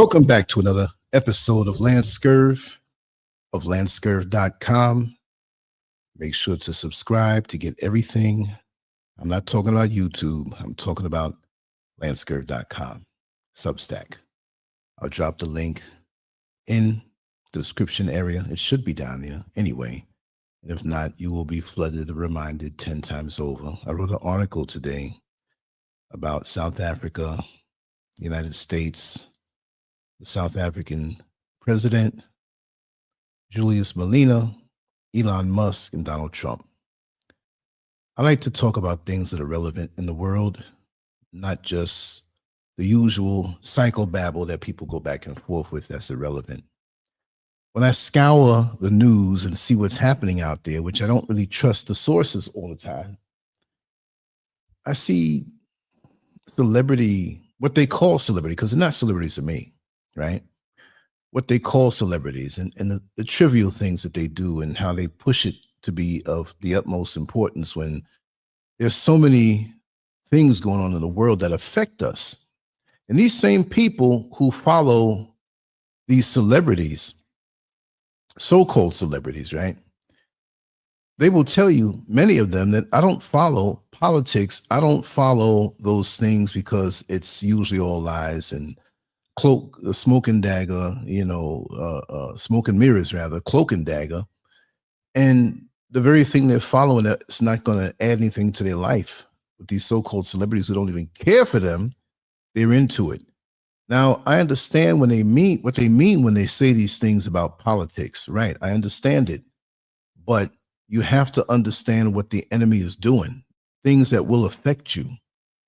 Welcome back to another episode of Lancescurv of Lancescurv.com. Make sure to subscribe to get everything. I'm not talking about YouTube. I'm talking about Lancescurv.com, Substack. I'll drop the link in the description area. It should be down there anyway. And if not, you will be flooded and reminded 10 times over. I wrote an article today about South Africa, United States, the South African president, Julius Malema, Elon Musk, and Donald Trump. I like to talk about things that are relevant in the world, not just the usual psychobabble that people go back and forth with that's irrelevant. When I scour the news and see what's happening out there, which I don't really trust the sources all the time, I see celebrity, what they call celebrity, because they're not celebrities to me, right? What they call celebrities and the trivial things that they do and how they push it to be of the utmost importance when there's so many things going on in the world that affect us. And these same people who follow these celebrities, so-called celebrities, right? They will tell you, many of them, that I don't follow politics. I don't follow those things because it's usually all lies and smoke and dagger, smoke and mirrors rather, cloak and dagger. And the very thing they're following that's not going to add anything to their life. With these so-called celebrities who don't even care for them, they're into it. Now, I understand what they mean when they say these things about politics, right? I understand it. But you have to understand what the enemy is doing, things that will affect you.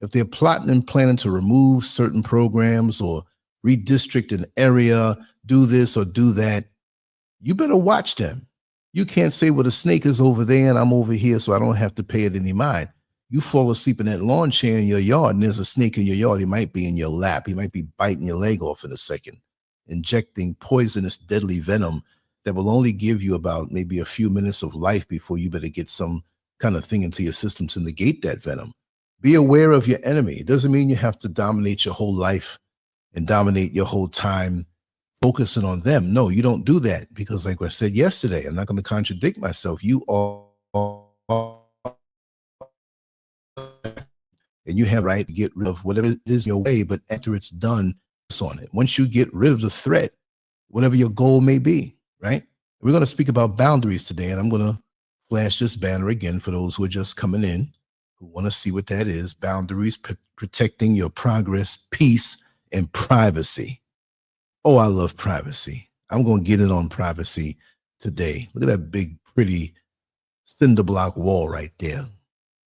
If they're plotting and planning to remove certain programs or redistrict an area, do this or do that, you better watch them. You can't say, well, the snake is over there and I'm over here, so I don't have to pay it any mind. You fall asleep in that lawn chair in your yard and there's a snake in your yard. He might be in your lap. He might be biting your leg off in a second, injecting poisonous, deadly venom that will only give you about maybe a few minutes of life before you better get some kind of thing into your system to negate that venom. Be aware of your enemy. It doesn't mean you have to dominate your whole life and dominate your whole time focusing on them. No, you don't do that because, like I said yesterday, I'm not going to contradict myself. You are, and you have a right to get rid of whatever it is in your way, but after it's done, focus on it. Once you get rid of the threat, whatever your goal may be, right? We're going to speak about boundaries today, and I'm going to flash this banner again for those who are just coming in, who want to see what that is. Boundaries, protecting your progress, peace, and privacy. Oh, I love privacy. I'm going to get in on privacy today. Look at that big, pretty cinder block wall right there.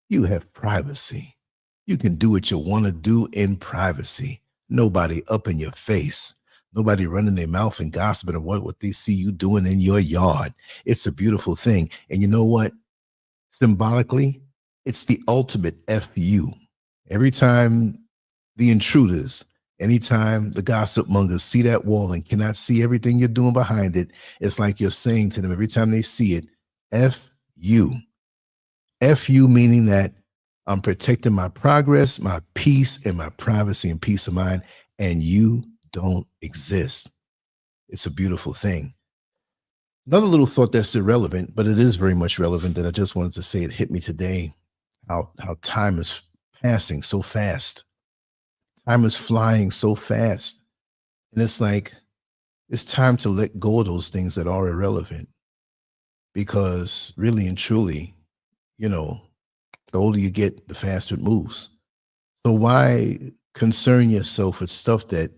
You have privacy. You can do what you want to do in privacy. Nobody up in your face. Nobody running their mouth and gossiping of what they see you doing in your yard. It's a beautiful thing. And you know what? Symbolically, it's the ultimate FU. Every time the intruders, anytime the gossip mongers see that wall and cannot see everything you're doing behind it, it's like you're saying to them every time they see it, FU. FU meaning that I'm protecting my progress, my peace, and my privacy and peace of mind, and you don't exist. It's a beautiful thing. Another little thought that's irrelevant, but it is very much relevant that I just wanted to say, it hit me today, how time is passing so fast. Time is flying so fast. And it's like, it's time to let go of those things that are irrelevant. Because really and truly, the older you get, the faster it moves. So why concern yourself with stuff that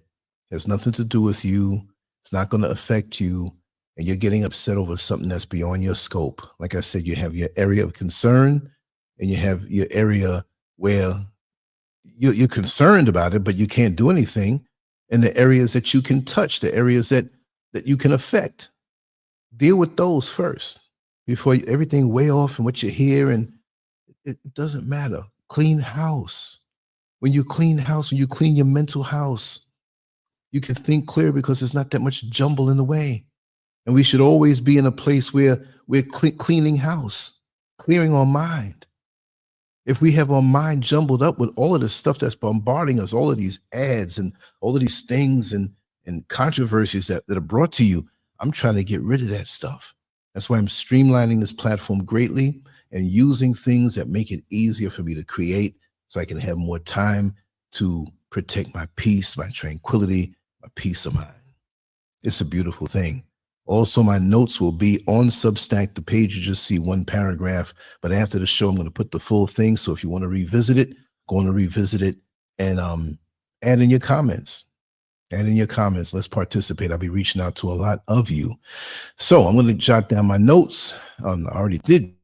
has nothing to do with you? It's not going to affect you. And you're getting upset over something that's beyond your scope. Like I said, you have your area of concern and you have your area where you're concerned about it, but you can't do anything. And the areas that you can touch, the areas that you can affect, deal with those first before everything way off and what you hear. And it doesn't matter. Clean house. When you clean house, when you clean your mental house, you can think clear because there's not that much jumble in the way. And we should always be in a place where we're cleaning house, clearing our mind. If we have our mind jumbled up with all of the stuff that's bombarding us, all of these ads and all of these things, and and controversies that are brought to you. I'm trying to get rid of that stuff. That's why I'm streamlining this platform greatly and using things that make it easier for me to create so I can have more time to protect my peace, my tranquility, my peace of mind. It's a beautiful thing. Also, my notes will be on Substack. The page you just see one paragraph, but after the show, I'm going to put the full thing. So if you want to revisit it, go on to revisit it and add in your comments. Add in your comments. Let's participate. I'll be reaching out to a lot of you. So I'm going to jot down my notes. I already did.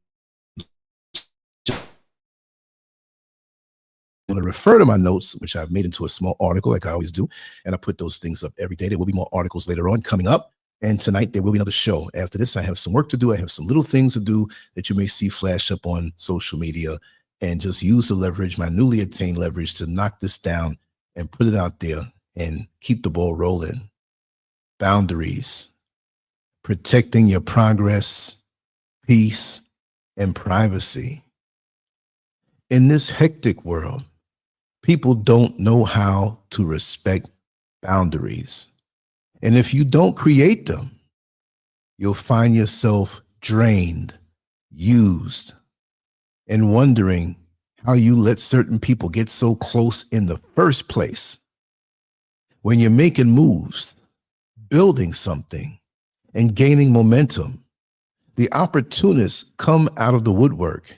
I'm going to refer to my notes, which I've made into a small article like I always do. And I put those things up every day. There will be more articles later on coming up. And tonight there will be another show. After this, I have some work to do. I have some little things to do that you may see flash up on social media, and just use the leverage, my newly attained leverage, to knock this down and put it out there and keep the ball rolling. Boundaries, protecting your progress, peace, and privacy. In this hectic world, people don't know how to respect boundaries. And if you don't create them, you'll find yourself drained, used, and wondering how you let certain people get so close in the first place. When you're making moves, building something, and gaining momentum, the opportunists come out of the woodwork.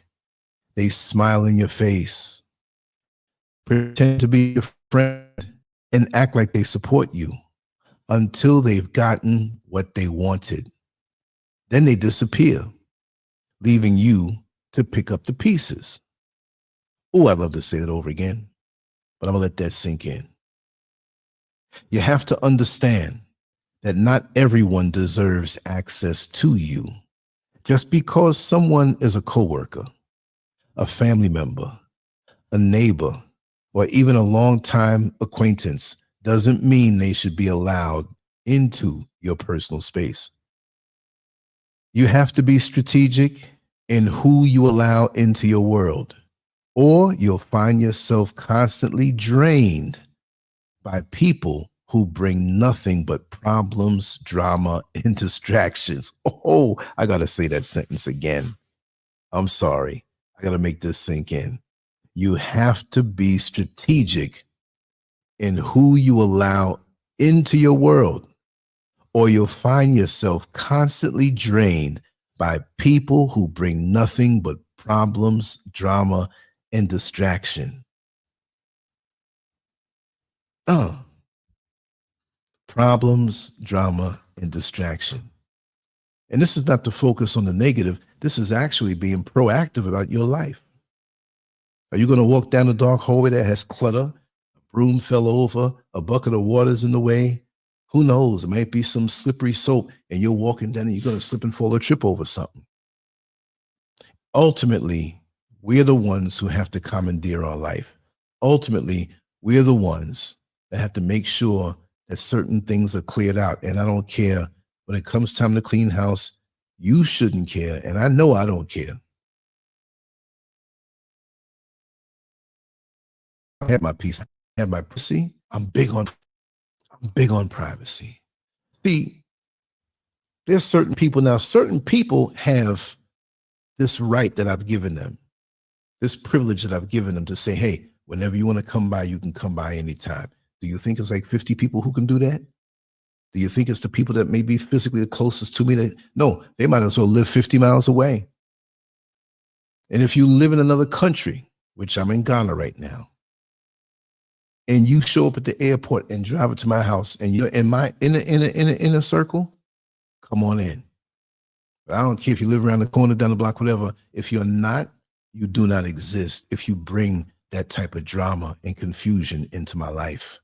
They smile in your face, pretend to be your friend, and act like they support you until they've gotten what they wanted. Then they disappear, leaving you to pick up the pieces. Oh, I'd love to say that over again, but I'm gonna let that sink in. You have to understand that not everyone deserves access to you. Just because someone is a coworker, a family member, a neighbor, or even a longtime acquaintance doesn't mean they should be allowed into your personal space. You have to be strategic in who you allow into your world, or you'll find yourself constantly drained by people who bring nothing but problems, drama, and distractions. Oh, I got to say that sentence again. I'm sorry. I got to make this sink in. You have to be strategic in who you allow into your world, or you'll find yourself constantly drained by people who bring nothing but problems, drama, and distraction. Problems, drama, and distraction. And this is not to focus on the negative. This is actually being proactive about your life. Are you going to walk down a dark hallway that has clutter? A broom fell over, a bucket of water's in the way. Who knows? It might be some slippery soap, and you're walking down and you're going to slip and fall or trip over something. Ultimately, we're the ones who have to commandeer our life. Ultimately, we're the ones that have to make sure that certain things are cleared out. And I don't care when it comes time to clean house, you shouldn't care. And I know I don't care. I have my peace. I have my privacy. I'm big on privacy. See, there's certain people now, certain people have this right that I've given them, this privilege that I've given them to say, hey, whenever you want to come by, you can come by anytime. Do you think it's like 50 people who can do that? Do you think it's the people that may be physically the closest to me? No, they might as well live 50 miles away. And if you live in another country, which I'm in Ghana right now, and you show up at the airport and drive it to my house, and you're in my inner circle, come on in. But I don't care if you live around the corner, down the block, whatever. If you're not, you do not exist if you bring that type of drama and confusion into my life.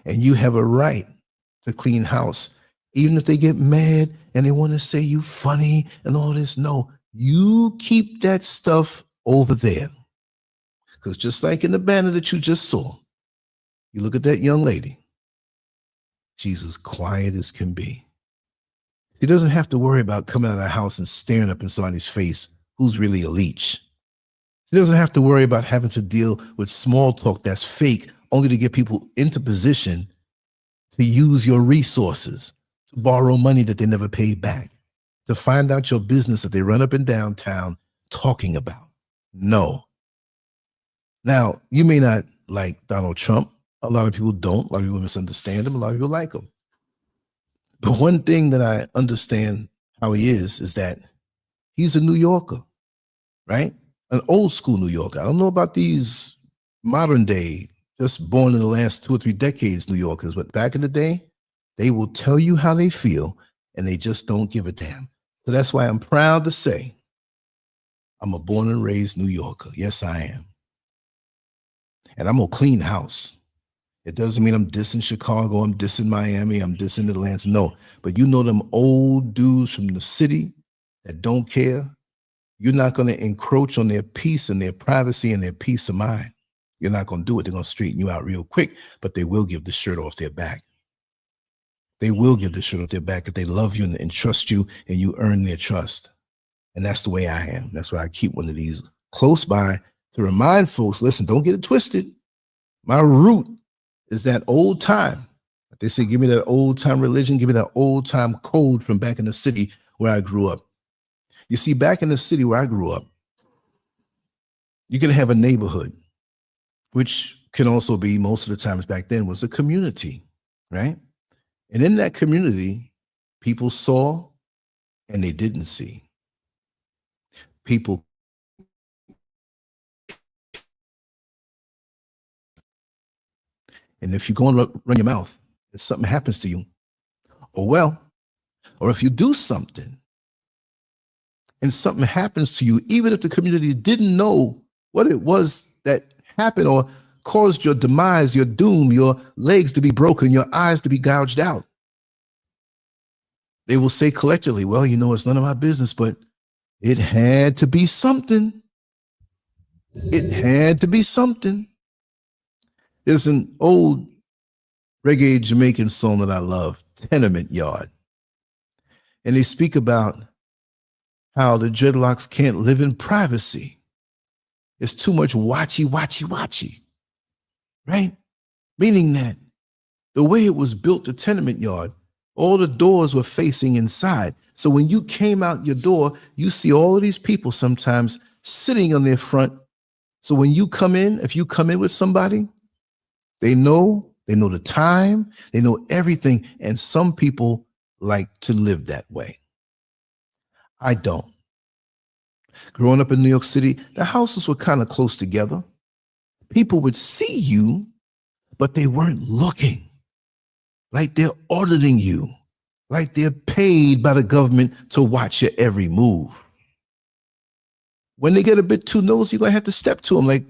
And you have a right to clean house, even if they get mad and they want to say you funny and all this. No, you keep that stuff over there. Because just like in the banner that you just saw, you look at that young lady, she's as quiet as can be. She doesn't have to worry about coming out of the house and staring up in somebody's face who's really a leech. She doesn't have to worry about having to deal with small talk that's fake, only to get people into position to use your resources, to borrow money that they never paid back, to find out your business that they run up and down town talking about. No. Now, you may not like Donald Trump. A lot of people don't. A lot of people misunderstand him. A lot of people like him. But one thing that I understand how he is that he's a New Yorker, right? An old school New Yorker. I don't know about these modern day, just born in the last 2 or 3 decades New Yorkers, but back in the day, they will tell you how they feel and they just don't give a damn. So that's why I'm proud to say I'm a born and raised New Yorker. Yes, I am. And I'm gonna clean house. It doesn't mean I'm dissing Chicago, I'm dissing Miami, I'm dissing Atlanta. No, but you know them old dudes from the city that don't care. You're not gonna encroach on their peace and their privacy and their peace of mind. You're not gonna do it. They're gonna straighten you out real quick, but they will give the shirt off their back. They will give the shirt off their back if they love you and trust you and you earn their trust. And that's the way I am. That's why I keep one of these close by to remind folks, listen, don't get it twisted. My root is that old time. They say, give me that old time religion, give me that old time code from back in the city where I grew up. You see, back in the city where I grew up, you can have a neighborhood, which can also be, most of the times back then, was a community, right? And in that community, people saw and they didn't see. People and if you go and run your mouth, if something happens to you, or if you do something and something happens to you, even if the community didn't know what it was that happened or caused your demise, your doom, your legs to be broken, your eyes to be gouged out, they will say collectively, well, you know, it's none of my business, but it had to be something. It had to be something. There's an old reggae Jamaican song that I love, Tenement Yard. And they speak about how the dreadlocks can't live in privacy. It's too much watchy, right? Meaning that the way it was built, the tenement yard, all the doors were facing inside. So when you came out your door, you see all of these people sometimes sitting on their front. So when you come in, if you come in with somebody, they know the time, they know everything. And some people like to live that way. I don't. Growing up in New York City, the houses were kind of close together. People would see you, but they weren't looking. Like they're auditing you, like they're paid by the government to watch your every move. When they get a bit too nosy, you're going to have to step to them like,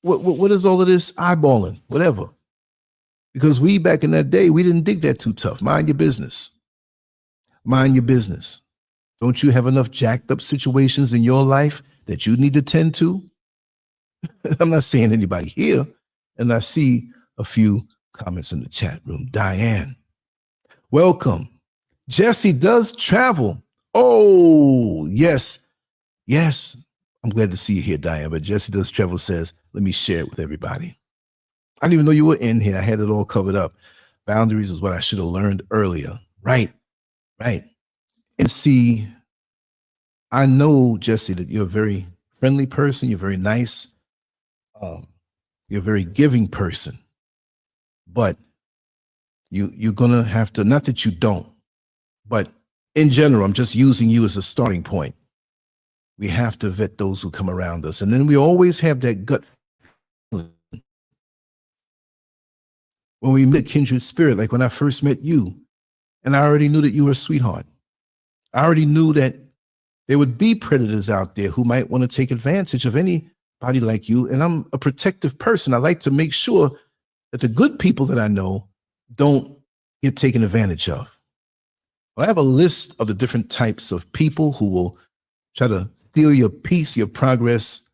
what is all of this eyeballing, whatever. Because we, back in that day, we didn't dig that too tough. Mind your business. Mind your business. Don't you have enough jacked up situations in your life that you need to tend to? I'm not saying anybody here. And I see a few comments in the chat room. Diane, welcome. Jesse does travel. Oh, yes. Yes. I'm glad to see you here, Diane. But Jesse does travel says, let me share it with everybody. I didn't even know you were in here. I had it all covered up. Boundaries is what I should have learned earlier. Right. And see, I know, Jesse, that you're a very friendly person. You're very nice. You're a very giving person. But you're going to have to, not that you don't, but in general, I'm just using you as a starting point. We have to vet those who come around us. And then we always have that gut feeling. When we meet kindred spirit, like when I first met you, and I already knew that you were a sweetheart. I already knew that there would be predators out there who might want to take advantage of anybody like you. And I'm a protective person. I like to make sure that the good people that I know don't get taken advantage of. Well, I have a list of the different types of people who will try to steal your peace, your progress,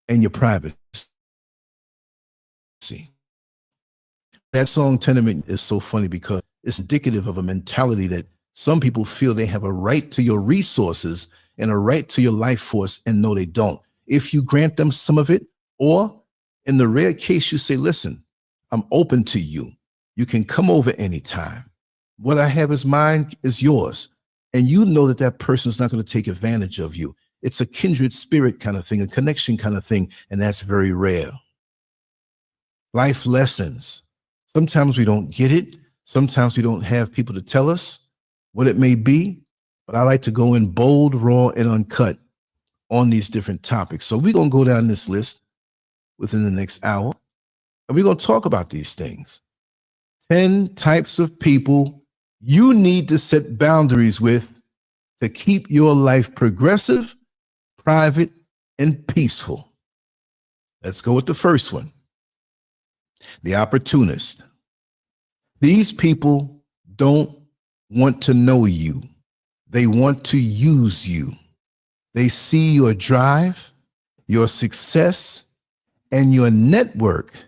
and your privacy. That song Tenement is so funny because it's indicative of a mentality that some people feel they have a right to your resources and a right to your life force, and no, they don't. If you grant them some of it, or in the rare case you say, listen, I'm open to you. You can come over anytime. What I have is mine is yours. And you know that that person's not going to take advantage of you. It's a kindred spirit kind of thing, a connection kind of thing, and that's very rare. Life lessons. Sometimes we don't get it. Sometimes we don't have people to tell us what it may be, but I like to go in bold, raw, and uncut on these different topics. So we're going to go down this list within the next hour, and we're going to talk about these things. 10 types of people you need to set boundaries with to keep your life progressive, private, and peaceful. Let's go with the first one. The opportunist. These people don't want to know you. They want to use you. They see your drive, your success, and your network,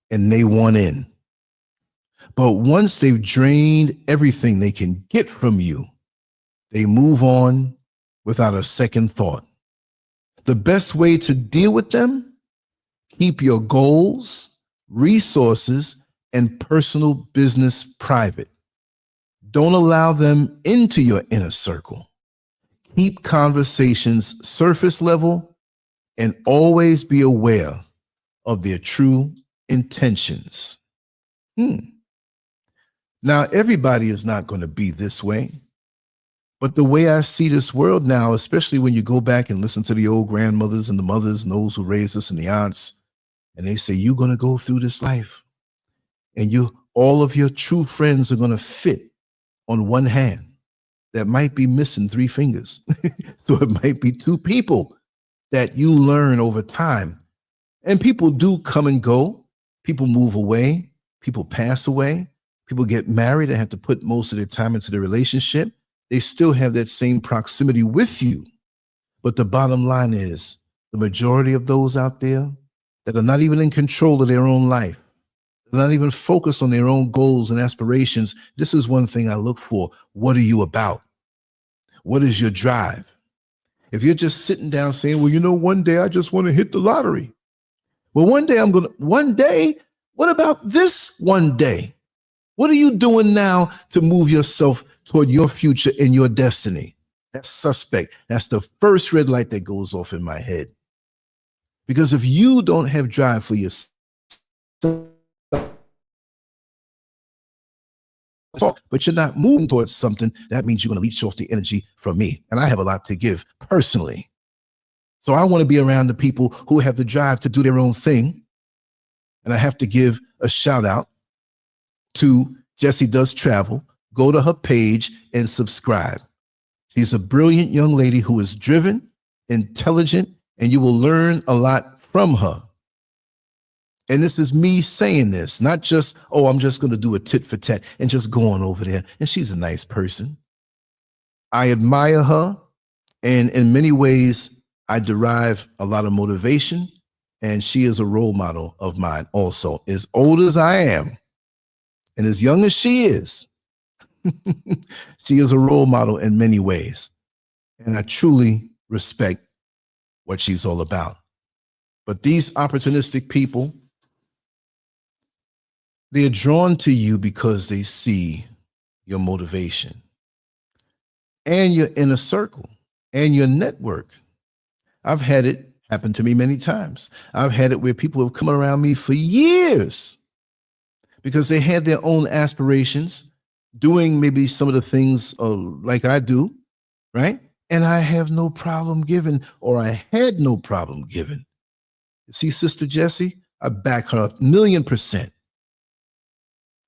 and they want in. But once they've drained everything they can get from you, they move on without a second thought. The best way to deal with them, keep your goals, resources, and personal business private. Don't allow them into your inner circle. Keep conversations surface level and always be aware of their true intentions. Now, everybody is not going to be this way, but the way I see this world now, especially when you go back and listen to the old grandmothers and the mothers and those who raised us and the aunts, and they say, you're going to go through this life and all of your true friends are going to fit on one hand. That might be missing 3 fingers. So it might be 2 people that you learn over time. And people do come and go. People move away. People pass away. People get married and have to put most of their time into the relationship. They still have that same proximity with you. But the bottom line is the majority of those out there that are not even in control of their own life, they're not even focused on their own goals and aspirations. This is one thing I look for. What are you about? What is your drive? If you're just sitting down saying, well, one day I just want to hit the lottery. Well, one day, what about this one day? What are you doing now to move yourself toward your future and your destiny? That's suspect. That's the first red light that goes off in my head. Because if you don't have drive for yourself, but you're not moving towards something, that means you're going to leech off the energy from me. And I have a lot to give personally. So I want to be around the people who have the drive to do their own thing. And I have to give a shout out to Jessie Does Travel. Go to her page and subscribe. She's a brilliant young lady who is driven, intelligent, and you will learn a lot from her. And this is me saying this, not just, I'm just going to do a tit for tat and just go on over there. And she's a nice person. I admire her. And in many ways, I derive a lot of motivation. And she is a role model of mine also. As old as I am and as young as she is, she is a role model in many ways. And I truly respect what she's all about. But these opportunistic people, they're drawn to you because they see your motivation and your inner circle and your network. I've had it happen to me many times. I've had it where people have come around me for years because they had their own aspirations, doing maybe some of the things like I do, right? And I have no problem giving, or I had no problem giving. See, Sister Jessie, I back her 1,000,000%.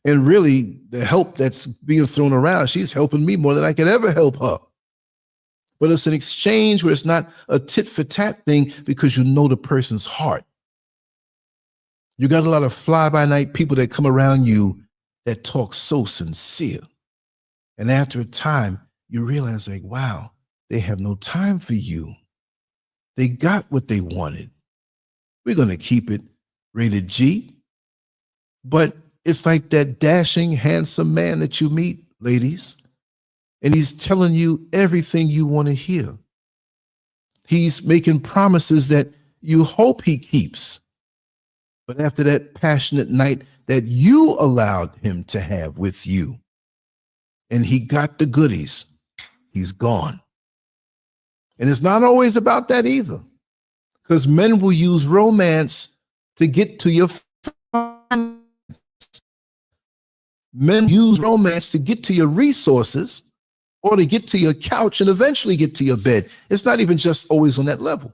And really, the help that's being thrown around, she's helping me more than I could ever help her. But it's an exchange where it's not a tit for tat thing because you know the person's heart. You got a lot of fly-by-night people that come around you that talk so sincere. And after a time, you realize like, wow, they have no time for you. They got what they wanted. We're going to keep it rated G. But it's like that dashing, handsome man that you meet, ladies, and he's telling you everything you want to hear. He's making promises that you hope he keeps. But after that passionate night that you allowed him to have with you. And he got the goodies. He's gone. And it's not always about that either, because men will use romance to get to your finance. Men use romance to get to your resources or to get to your couch and eventually get to your bed. It's not even just always on that level.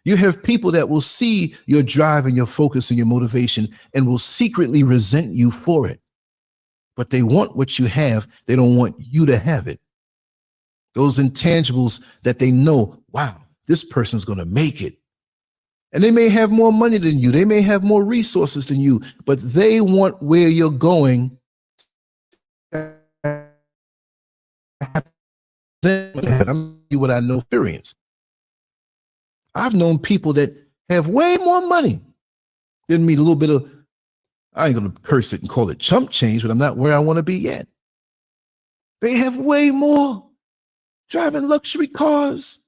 You have people that will see your drive and your focus and your motivation and will secretly resent you for it. But they want what you have. They don't want you to have it. Those intangibles that they know, wow, this person's going to make it. And they may have more money than you. They may have more resources than you, but they want where you're going. I'm telling you what I know experience. I've known people that have way more money than me. A little bit of, I ain't going to curse it and call it chump change, but I'm not where I want to be yet. They have way more, driving luxury cars,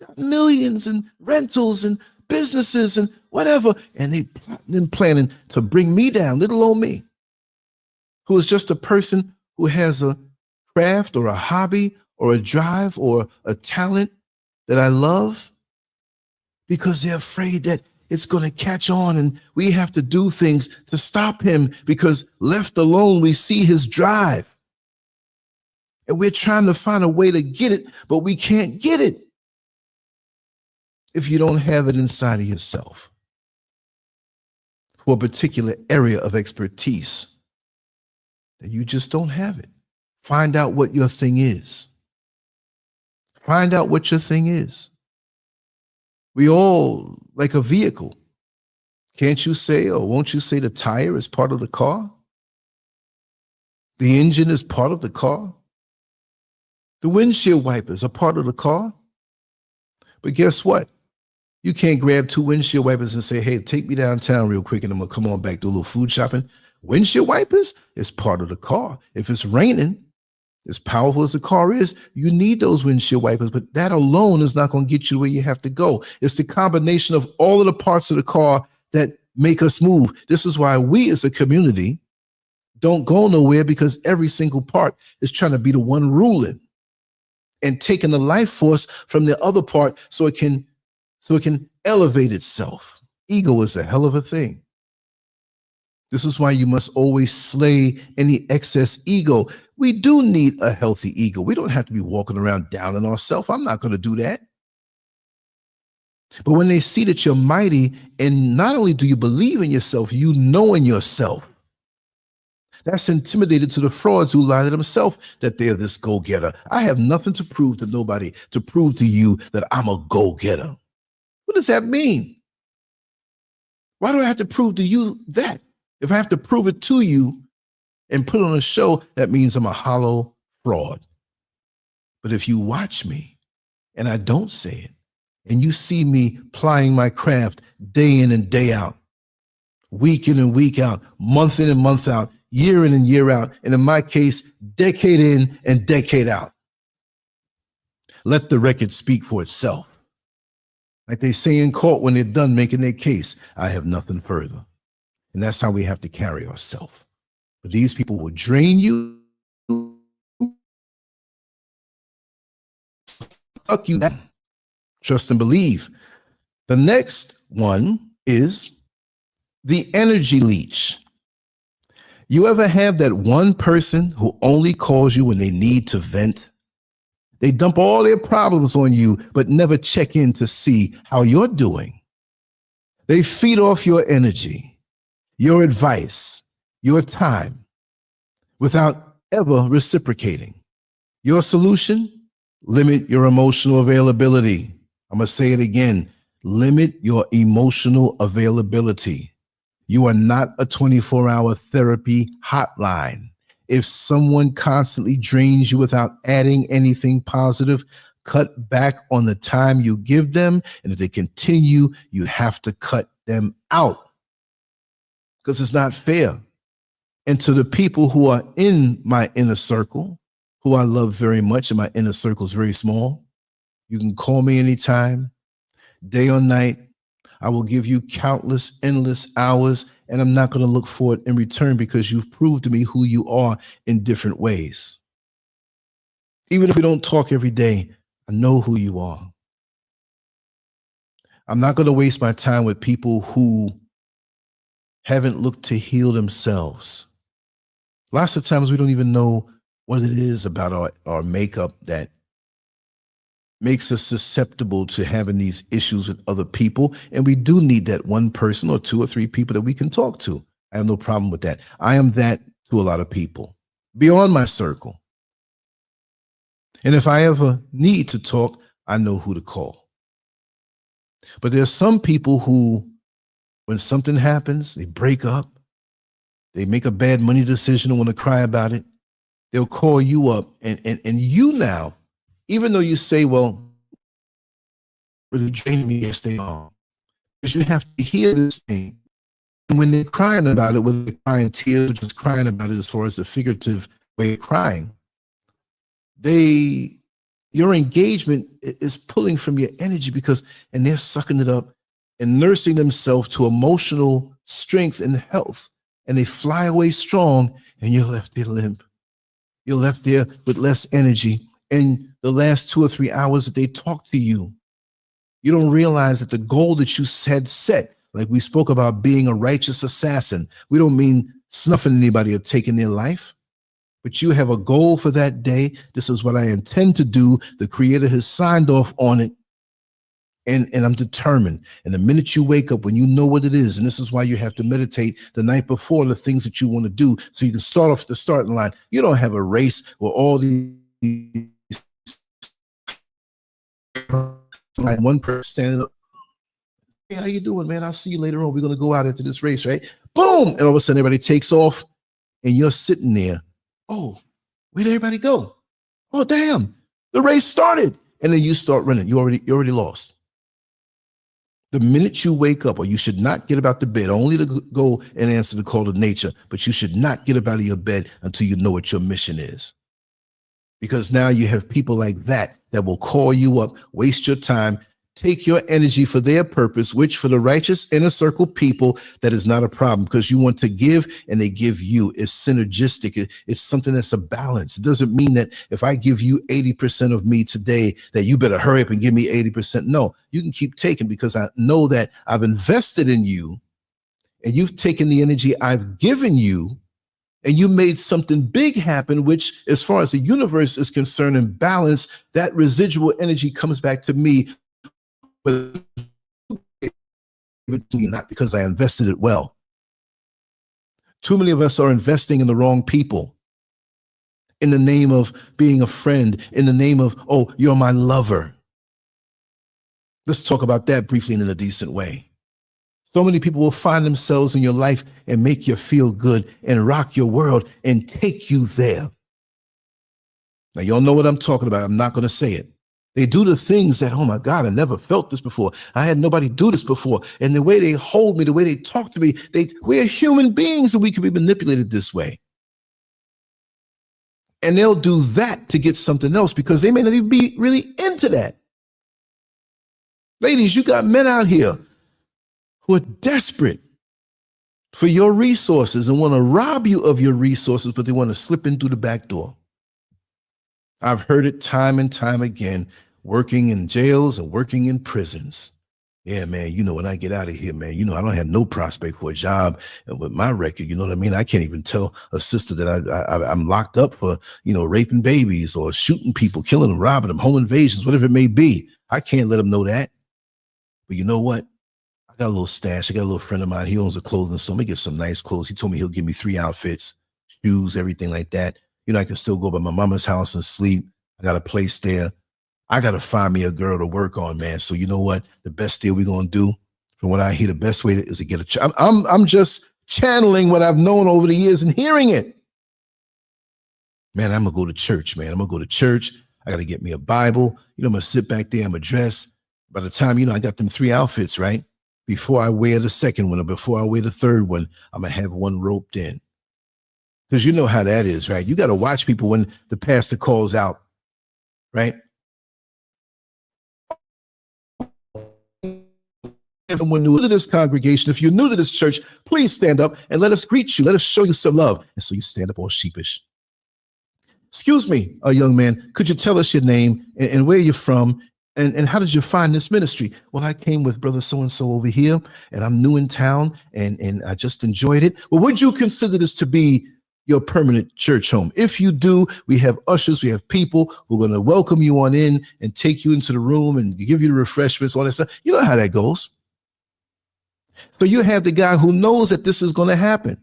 got millions and rentals and businesses and whatever. And they plotting and planning to bring me down, little old me, who is just a person who has a craft or a hobby or a drive or a talent that I love, because they're afraid that it's going to catch on and we have to do things to stop him, because left alone, we see his drive and we're trying to find a way to get it, but we can't get it if you don't have it inside of yourself for a particular area of expertise, that you just don't have it. Find out what your thing is. Find out what your thing is. We all, like a vehicle, can't you say, or won't you say, the tire is part of the car? The engine is part of the car. The windshield wipers are part of the car. But guess what? You can't grab 2 windshield wipers and say, hey, take me downtown real quick and I'm going to come on back, do a little food shopping. Windshield wipers is part of the car. If it's raining, as powerful as the car is, you need those windshield wipers, but that alone is not going to get you where you have to go. It's the combination of all of the parts of the car that make us move. This is why we as a community don't go nowhere, because every single part is trying to be the one ruling and taking the life force from the other part so it can elevate itself. Ego is a hell of a thing. This is why you must always slay any excess ego. We do need a healthy ego. We don't have to be walking around down on ourselves. I'm not going to do that. But when they see that you're mighty, and not only do you believe in yourself, you know in yourself, that's intimidated to the frauds who lie to themselves that they're this go-getter. I have nothing to prove to nobody, to prove to you that I'm a go-getter. What does that mean? Why do I have to prove to you that? If I have to prove it to you and put on a show, that means I'm a hollow fraud. But if you watch me and I don't say it, and you see me plying my craft day in and day out, week in and week out, month in and month out, year in and year out, and in my case, decade in and decade out, let the record speak for itself. Like they say in court when they're done making their case, I have nothing further. And that's how we have to carry ourselves. But these people will drain you, suck you down. Trust and believe. The next one is the energy leech. You ever have that one person who only calls you when they need to vent? They dump all their problems on you, but never check in to see how you're doing. They feed off your energy, your advice, your time, without ever reciprocating. Your solution? Limit your emotional availability. I'm going to say it again. Limit your emotional availability. You are not a 24-hour therapy hotline. If someone constantly drains you without adding anything positive, cut back on the time you give them. And if they continue, you have to cut them out, because it's not fair. And to the people who are in my inner circle, who I love very much, and my inner circle is very small, you can call me anytime, day or night. I will give you countless, endless hours and I'm not going to look for it in return because you've proved to me who you are in different ways. Even if we don't talk every day, I know who you are. I'm not going to waste my time with people who haven't looked to heal themselves. Lots of times we don't even know what it is about our makeup that makes us susceptible to having these issues with other people. And we do need that one person or two or three people that we can talk to. I have no problem with that. I am that to a lot of people beyond my circle. And if I ever need to talk, I know who to call. But there's some people who, when something happens, they break up, they make a bad money decision and want to cry about it, they'll call you up and you now, even though you say, well, really draining me, yes, they are. Because you have to hear this thing. And when they're crying about it, whether they're crying tears or just crying about it as far as the figurative way of crying, your engagement is pulling from your energy and they're sucking it up and nursing themselves to emotional strength and health. And they fly away strong and you're left there limp. You're left there with less energy. And the last 2 or 3 hours that they talk to you, you don't realize that the goal that you had set, like we spoke about being a righteous assassin, we don't mean snuffing anybody or taking their life, but you have a goal for that day. This is what I intend to do. The Creator has signed off on it. And I'm determined. And the minute you wake up, when you know what it is, and this is why you have to meditate the night before the things that you want to do, so you can start off the starting line. You don't have a race where all these like one person standing up. Hey, how you doing, man? I'll see you later on. We're going to go out into this race, right? Boom! And all of a sudden, everybody takes off, and you're sitting there. Oh, where'd everybody go? Oh, damn! The race started, and then you start running. You already lost. The minute you wake up, or you should not get up out the bed, only to go and answer the call of nature, but you should not get up out of your bed until you know what your mission is. Because now you have people like that will call you up, waste your time, take your energy for their purpose, which for the righteous inner circle people, that is not a problem, because you want to give and they give you. It's synergistic. It's something that's a balance. It doesn't mean that if I give you 80% of me today, that you better hurry up and give me 80%. No, you can keep taking, because I know that I've invested in you and you've taken the energy I've given you and you made something big happen, which as far as the universe is concerned and balance, that residual energy comes back to me. Not because I invested it well. Too many of us are investing in the wrong people in the name of being a friend, in the name of, oh, you're my lover. Let's talk about that briefly in a decent way. So many people will find themselves in your life and make you feel good and rock your world and take you there. Now, y'all know what I'm talking about. I'm not going to say it. They do the things that, oh my God, I never felt this before. I had nobody do this before. And the way they hold me, the way they talk to me, we're human beings and we can be manipulated this way. And they'll do that to get something else because they may not even be really into that. Ladies, you got men out here who are desperate for your resources and want to rob you of your resources, but they want to slip in through the back door. I've heard it time and time again, working in jails and working in prisons. Yeah, man, you know, when I get out of here, man, you know, I don't have no prospect for a job. And with my record, you know what I mean? I can't even tell a sister that I'm locked up for, you know, raping babies or shooting people, killing them, robbing them, home invasions, whatever it may be. I can't let them know that. But you know what? I got a little stash. I got a little friend of mine. He owns a clothing store. Let me get some nice clothes. He told me he'll give me 3 outfits, shoes, everything like that. You know, I can still go by my mama's house and sleep. I got a place there. I got to find me a girl to work on, man. So you know what? The best deal we're going to do, from what I hear, the best way is to get a I'm just channeling what I've known over the years and hearing it. Man, I'm going to go to church, man. I'm going to go to church. I got to get me a Bible. You know, I'm going to sit back there. I'm going to dress. By the time, you know, I got them 3 outfits, right? Before I wear the second one or before I wear the third one, I'm going to have one roped in. Because you know how that is, right? You got to watch people when the pastor calls out, right? someone new to this congregation, if you're new to this church, please stand up and let us greet you. Let us show you some love. And so you stand up all sheepish. Excuse me, young man, could you tell us your name and where you're from? And how did you find this ministry? Well, I came with brother so-and-so over here, and I'm new in town, and I just enjoyed it. Well, would you consider this to be your permanent church home? If you do, we have ushers, we have people who are going to welcome you on in and take you into the room and give you the refreshments, all that stuff. You know how that goes. So you have the guy who knows that this is going to happen.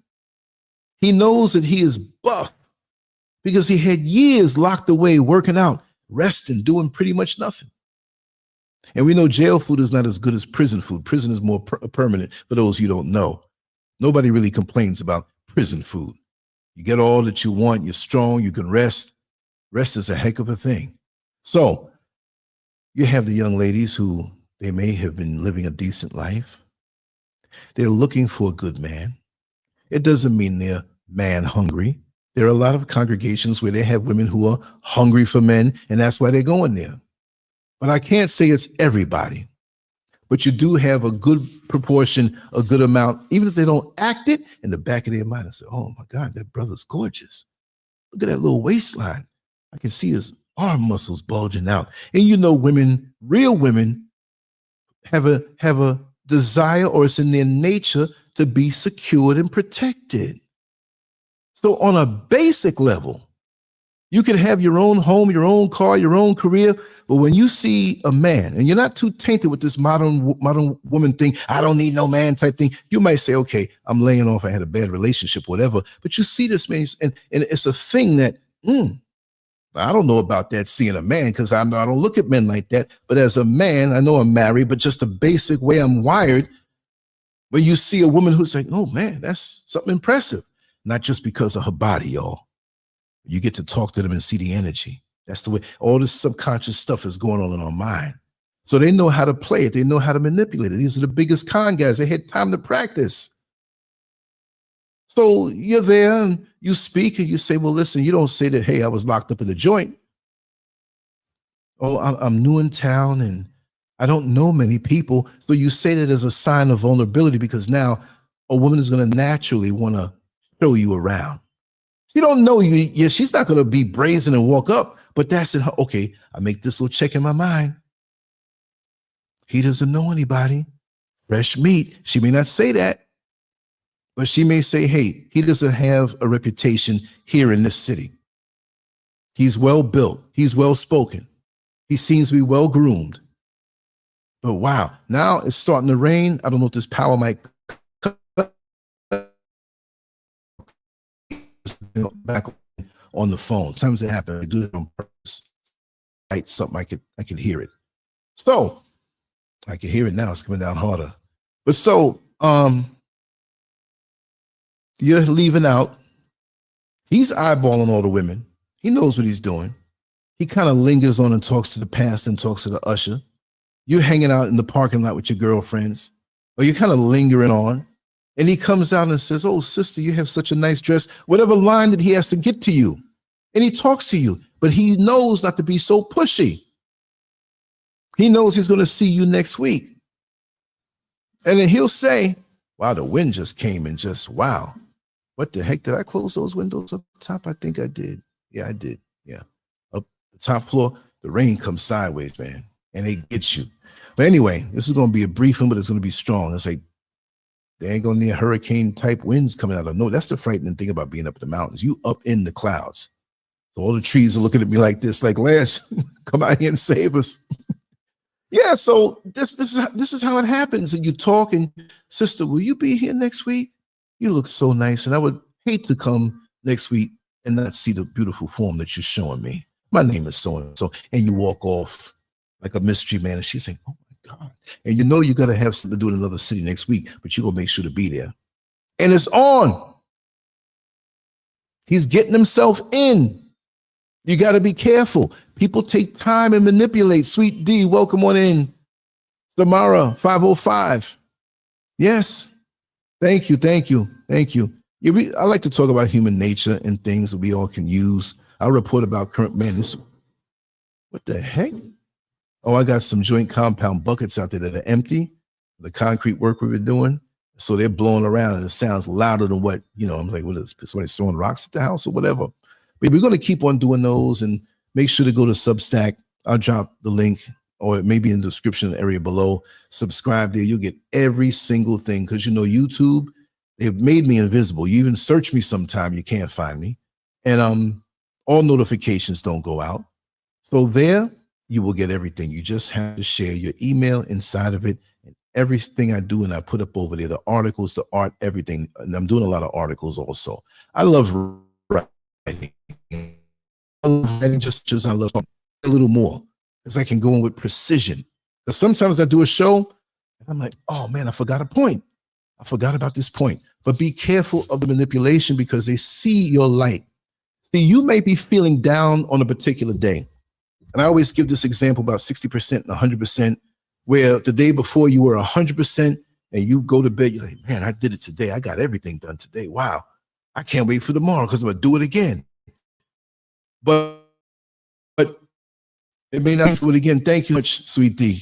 He knows that he is buff because he had years locked away, working out, resting, doing pretty much nothing. And we know jail food is not as good as prison food. Prison is more permanent. For those you don't know, nobody really complains about prison food. You get all that you want. You're strong. You can rest. Rest is a heck of a thing. So you have the young ladies who they may have been living a decent life. They're looking for a good man. It doesn't mean they're man hungry. There are a lot of congregations where they have women who are hungry for men, and that's why they're going there. But I can't say it's everybody. But you do have a good proportion, a good amount, even if they don't act it, in the back of their mind and say, oh my God, that brother's gorgeous. Look at that little waistline. I can see his arm muscles bulging out. And you know, women, real women, have a desire, or it's in their nature, to be secured and protected. So on a basic level, you can have your own home, your own car, your own career. But when you see a man, and you're not too tainted with this modern woman thing, I don't need no man type thing, you might say, okay, I'm laying off, I had a bad relationship, whatever. But you see this man, and it's a thing that, I don't know about that, seeing a man, because I don't look at men like that. But as a man, I know I'm married, but just the basic way I'm wired, when you see a woman who's like, oh man, that's something impressive. Not just because of her body, y'all. You get to talk to them and see the energy. That's the way all this subconscious stuff is going on in our mind. So they know how to play it. They know how to manipulate it. These are the biggest con guys. They had time to practice. So you're there and you speak and you say, well, listen, you don't say that, hey, I was locked up in the joint. Oh, I'm new in town and I don't know many people. So you say that as a sign of vulnerability, because now a woman is going to naturally want to show you around. She don't know you. Yeah, she's not going to be brazen and walk up, but that's in her. Okay, I make this little check in my mind. He doesn't know anybody. Fresh meat. She may not say that, but she may say, hey, he doesn't have a reputation here in this city. He's well built. He's well spoken. He seems to be well groomed. But wow, now it's starting to rain. I don't know if this power might back on the phone. Sometimes it happens. I do it on purpose. Something I could hear it. So I can hear it now. It's coming down harder. But so you're leaving out. He's eyeballing all the women. He knows what he's doing. He kind of lingers on and talks to the pastor and talks to the usher. You're hanging out in the parking lot with your girlfriends, or you're kind of lingering on. And he comes out and says, oh, sister, you have such a nice dress, whatever line that he has to get to you. And he talks to you, but he knows not to be so pushy. He knows he's going to see you next week. And then he'll say, wow, the wind just came and just, wow. What the heck? Did I close those windows up top? I think I did. Yeah, I did. Yeah. Up the top floor, the rain comes sideways, man. And it gets you. But anyway, this is going to be a brief one, but it's going to be strong. It's like, they ain't gonna need hurricane type winds coming out of nowhere. That's the frightening thing about being up in the mountains. You up in the clouds. So all the trees are looking at me like this, like, Lance, come out here and save us. Yeah, so this is how it happens. And you talk and, sister, will you be here next week? You look so nice. And I would hate to come next week and not see the beautiful form that you're showing me. My name is so-and-so. And you walk off like a mystery man. And she's saying, oh, God. And you know you got to have something to do in another city next week, but you're going to make sure to be there. And it's on. He's getting himself in. You got to be careful. People take time and manipulate. Sweet D, welcome on in. Samara, 505. Yes. Thank you. Yeah, I like to talk about human nature and things that we all can use. I'll report about current man. What the heck? Oh, I got some joint compound buckets out there that are empty. the concrete work we've been doing. So they're blowing around and it sounds louder than what, I'm like, what is somebody's throwing rocks at the house or whatever? But we're going to keep on doing those, and make sure to go to Substack. I'll drop the link, or it may be in the description area below. Subscribe there. You'll get every single thing, because YouTube, they've made me invisible. You even search me sometime, you can't find me. And all notifications don't go out. So there you will get everything. You just have to share your email inside of it, and everything I do and I put up over there, the articles, the art, everything. And I'm doing a lot of articles also. I love writing. I love writing just I love a little more, because I can go in with precision. Because sometimes I do a show and I'm like, oh man, I forgot a point. I forgot about this point. But be careful of the manipulation, because they see your light. See, you may be feeling down on a particular day. And I always give this example about 60% and 100%, where the day before you were 100% and you go to bed, you're like, man, I did it today. I got everything done today. Wow. I can't wait for tomorrow because I'm going to do it again. But it may not be for it again. Thank you much, sweet D.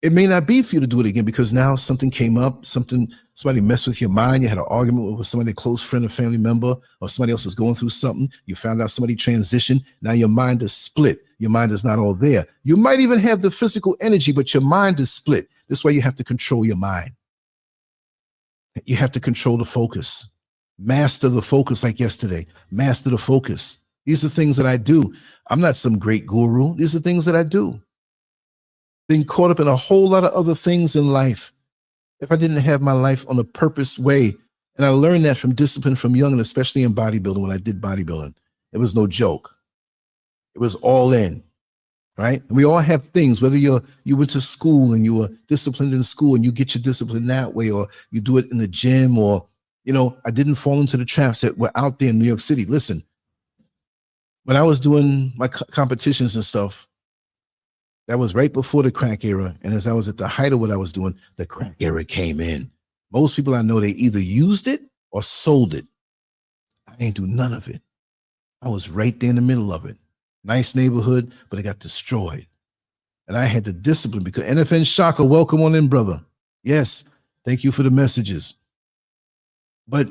It may not be for you to do it again, because now something came up, somebody messed with your mind. You had an argument with somebody, a close friend or family member, or somebody else was going through something. You found out somebody transitioned. Now your mind is split. Your mind is not all there. You might even have the physical energy, but your mind is split. That's why you have to control your mind. You have to control the focus. Master the focus, like yesterday. Master the focus. These are things that I do. I'm not some great guru. These are things that I do. Been caught up in a whole lot of other things in life. If I didn't have my life on a purposed way, and I learned that from discipline from young, and especially in bodybuilding, when I did bodybuilding, it was no joke. It was all in, right? And we all have things, whether you went to school and you were disciplined in school and you get your discipline that way, or you do it in the gym, or, I didn't fall into the traps that were out there in New York City. Listen, when I was doing my competitions and stuff, that was right before the crack era. And as I was at the height of what I was doing, the crack era came in. Most people I know, they either used it or sold it. I ain't do none of it. I was right there in the middle of it. Nice neighborhood, but it got destroyed. And I had the discipline, because NFN Shaka, welcome on in, brother. Yes, thank you for the messages. But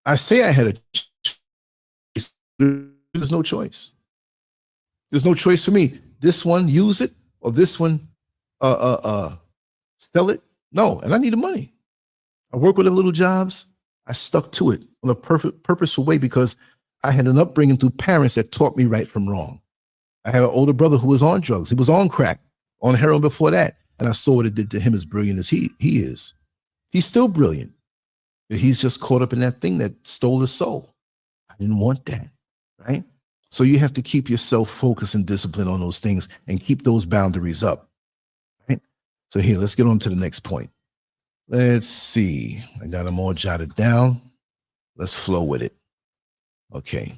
I say I had a choice. There's no choice. There's no choice for me. This one, use it, or this one, sell it. No, and I needed money. I work with little jobs. I stuck to it in a purposeful way, because I had an upbringing through parents that taught me right from wrong. I had an older brother who was on drugs. He was on crack, on heroin before that. And I saw what it did to him, as brilliant as he is. He's still brilliant. But he's just caught up in that thing that stole his soul. I didn't want that, right? So you have to keep yourself focused and disciplined on those things, and keep those boundaries up, right? So here, let's get on to the next point. Let's see. I got them all jotted down. Let's flow with it. Okay.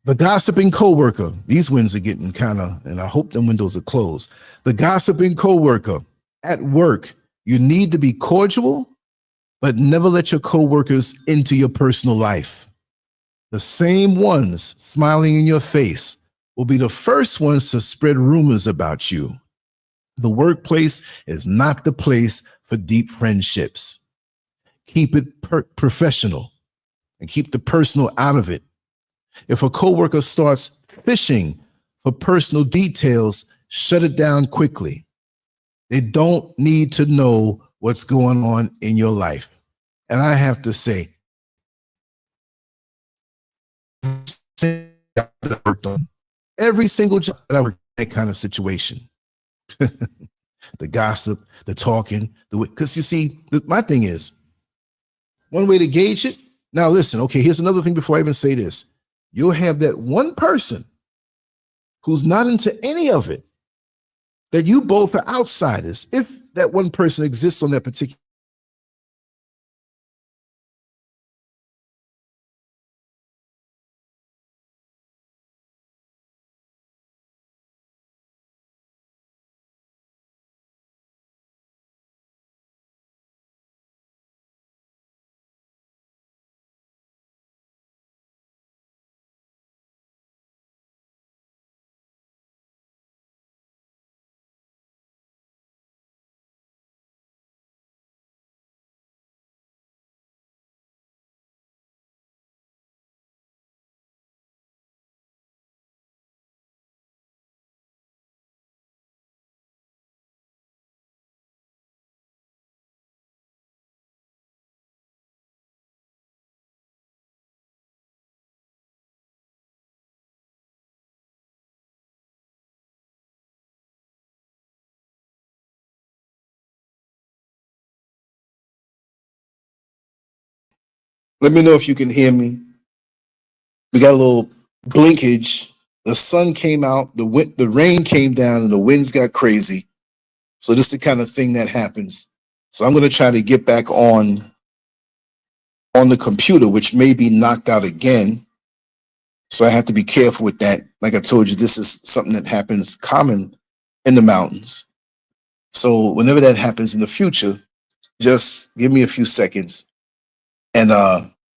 The gossiping coworker. These winds are getting kind of, and I hope them windows are closed. The gossiping coworker. At work, you need to be cordial, but never let your coworkers into your personal life. The same ones smiling in your face will be the first ones to spread rumors about you. The workplace is not the place for deep friendships. Keep it professional, and keep the personal out of it. If a coworker starts fishing for personal details, shut it down quickly. They don't need to know what's going on in your life. And I have to say, every single job that I worked in, that kind of situation. The gossip, the talking, because you see, my thing is, one way to gauge it. Now listen, okay, here's another thing before I even say this. You'll have that one person who's not into any of it, that you both are outsiders. If that one person exists on that particular Let me know if you can hear me. We got a little blinkage. The sun came out, the rain came down, and the winds got crazy. So this is the kind of thing that happens. So I'm going to try to get back on the computer, which may be knocked out again. So I have to be careful with that. Like I told you, this is something that happens common in the mountains. So whenever that happens in the future, just give me a few seconds. And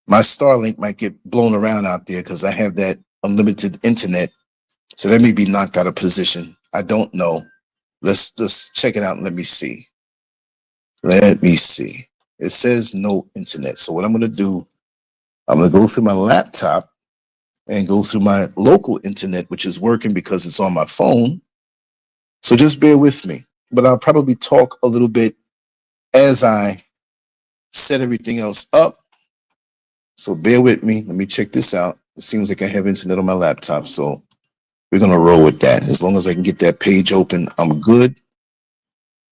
my Starlink might get blown around out there because I have that unlimited internet. So that may be knocked out of position. I don't know. Let's check it out and let me see. Let me see. It says no internet. So what I'm going to do, I'm going to go through my laptop and go through my local internet, which is working because it's on my phone. So just bear with me. But I'll probably talk a little bit as I set everything else up. So bear with me. Let me check this out. It seems like I have internet on my laptop. So we're going to roll with that. As long as I can get that page open, I'm good.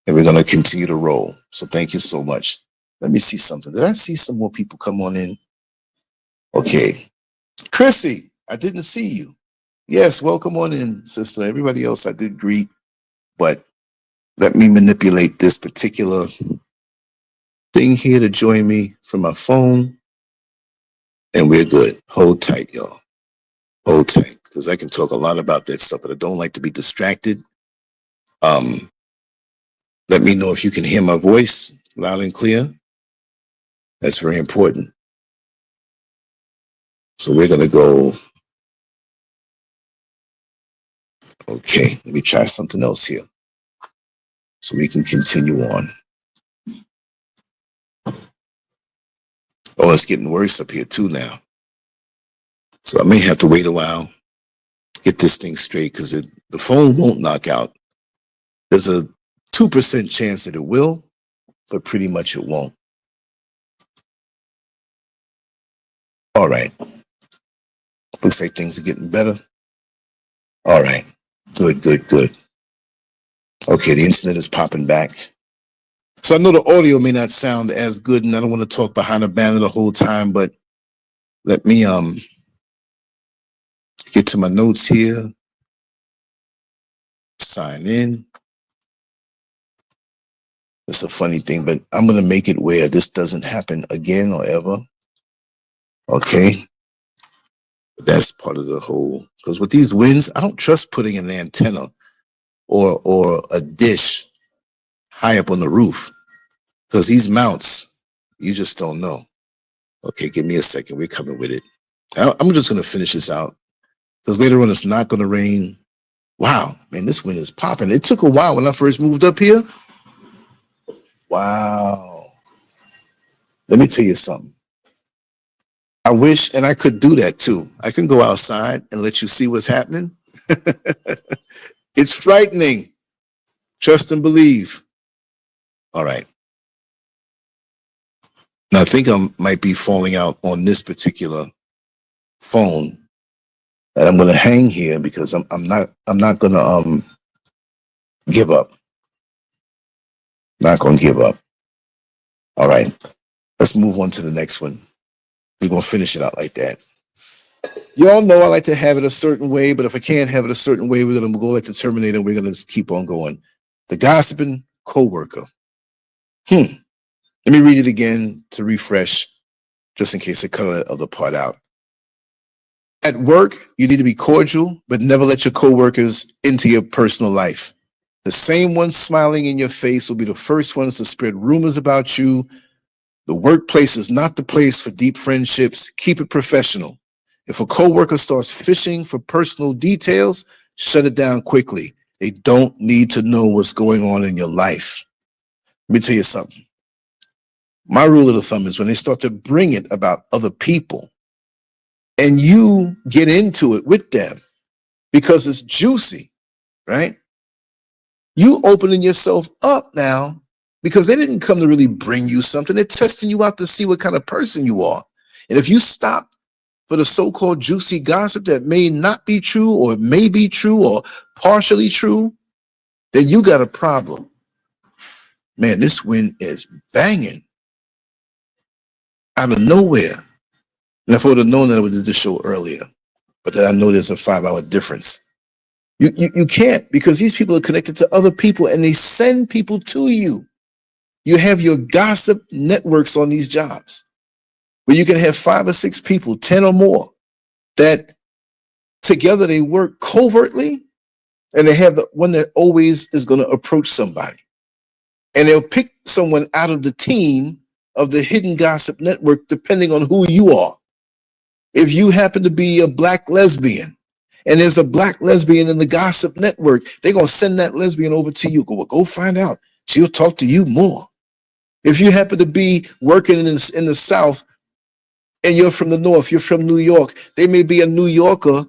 And we're going to continue to roll. So thank you so much. Let me see something. Did I see some more people come on in? Okay. Chrissy, I didn't see you. Yes, welcome on in, sister. Everybody else I did greet. But let me manipulate this particular thing here to join me from my phone. And we're good. Hold tight, y'all. Hold tight. Because I can talk a lot about that stuff, but I don't like to be distracted. Let me know if you can hear my voice loud and clear. That's very important. So we're going to go. Okay, let me try something else here so we can continue on. Oh, it's getting worse up here too now. So I may have to wait a while to get this thing straight because the phone won't knock out. There's a 2% chance that it will, but pretty much it won't. All right. Looks like things are getting better. All right. Good, good, good. Okay, the internet is popping back. So I know the audio may not sound as good, and I don't want to talk behind the banner the whole time, but let me get to my notes here. Sign in. It's a funny thing, but I'm going to make it where this doesn't happen again or ever. Okay. That's part of the whole, because with these winds, I don't trust putting an antenna or a dish high up on the roof, because these mounts, you just don't know. Okay, give me a second. We're coming with it. I'm just going to finish this out because later on it's not going to rain. Wow, man, this wind is popping. It took a while when I first moved up here. Wow. Let me tell you something. I wish, and I could do that too. I can go outside and let you see what's happening. It's frightening. Trust and believe. All right. Now I think I might be falling out on this particular phone, and I'm going to hang here because I'm not going to give up. Not going to give up. All right. Let's move on to the next one. We're going to finish it out like that. You all know I like to have it a certain way, but if I can't have it a certain way, we're going to go like the Terminator and we're going to just keep on going. The gossiping coworker. Let me read it again to refresh, just in case I cut the other part out. At work, you need to be cordial, but never let your coworkers into your personal life. The same ones smiling in your face will be the first ones to spread rumors about you. The workplace is not the place for deep friendships. Keep it professional. If a coworker starts fishing for personal details, shut it down quickly. They don't need to know what's going on in your life. Let me tell you something. My rule of the thumb is when they start to bring it about other people and you get into it with them because it's juicy, right? You opening yourself up now because they didn't come to really bring you something. They're testing you out to see what kind of person you are. And if you stop for the so-called juicy gossip that may not be true or may be true or partially true, then you got a problem. Man, this wind is banging out of nowhere. And if I would have known that I would have did the show earlier, but then I know there's a 5-hour difference. You can't, because these people are connected to other people and they send people to you. You have your gossip networks on these jobs where you can have 5 or 6 people, 10 or more, that together they work covertly, and they have the one that always is going to approach somebody. And they'll pick someone out of the team of the hidden gossip network, depending on who you are. If you happen to be a black lesbian, and there's a black lesbian in the gossip network, they're going to send that lesbian over to you. Go find out. She'll talk to you more. If you happen to be working in the South and you're from the North, you're from New York, they may be a New Yorker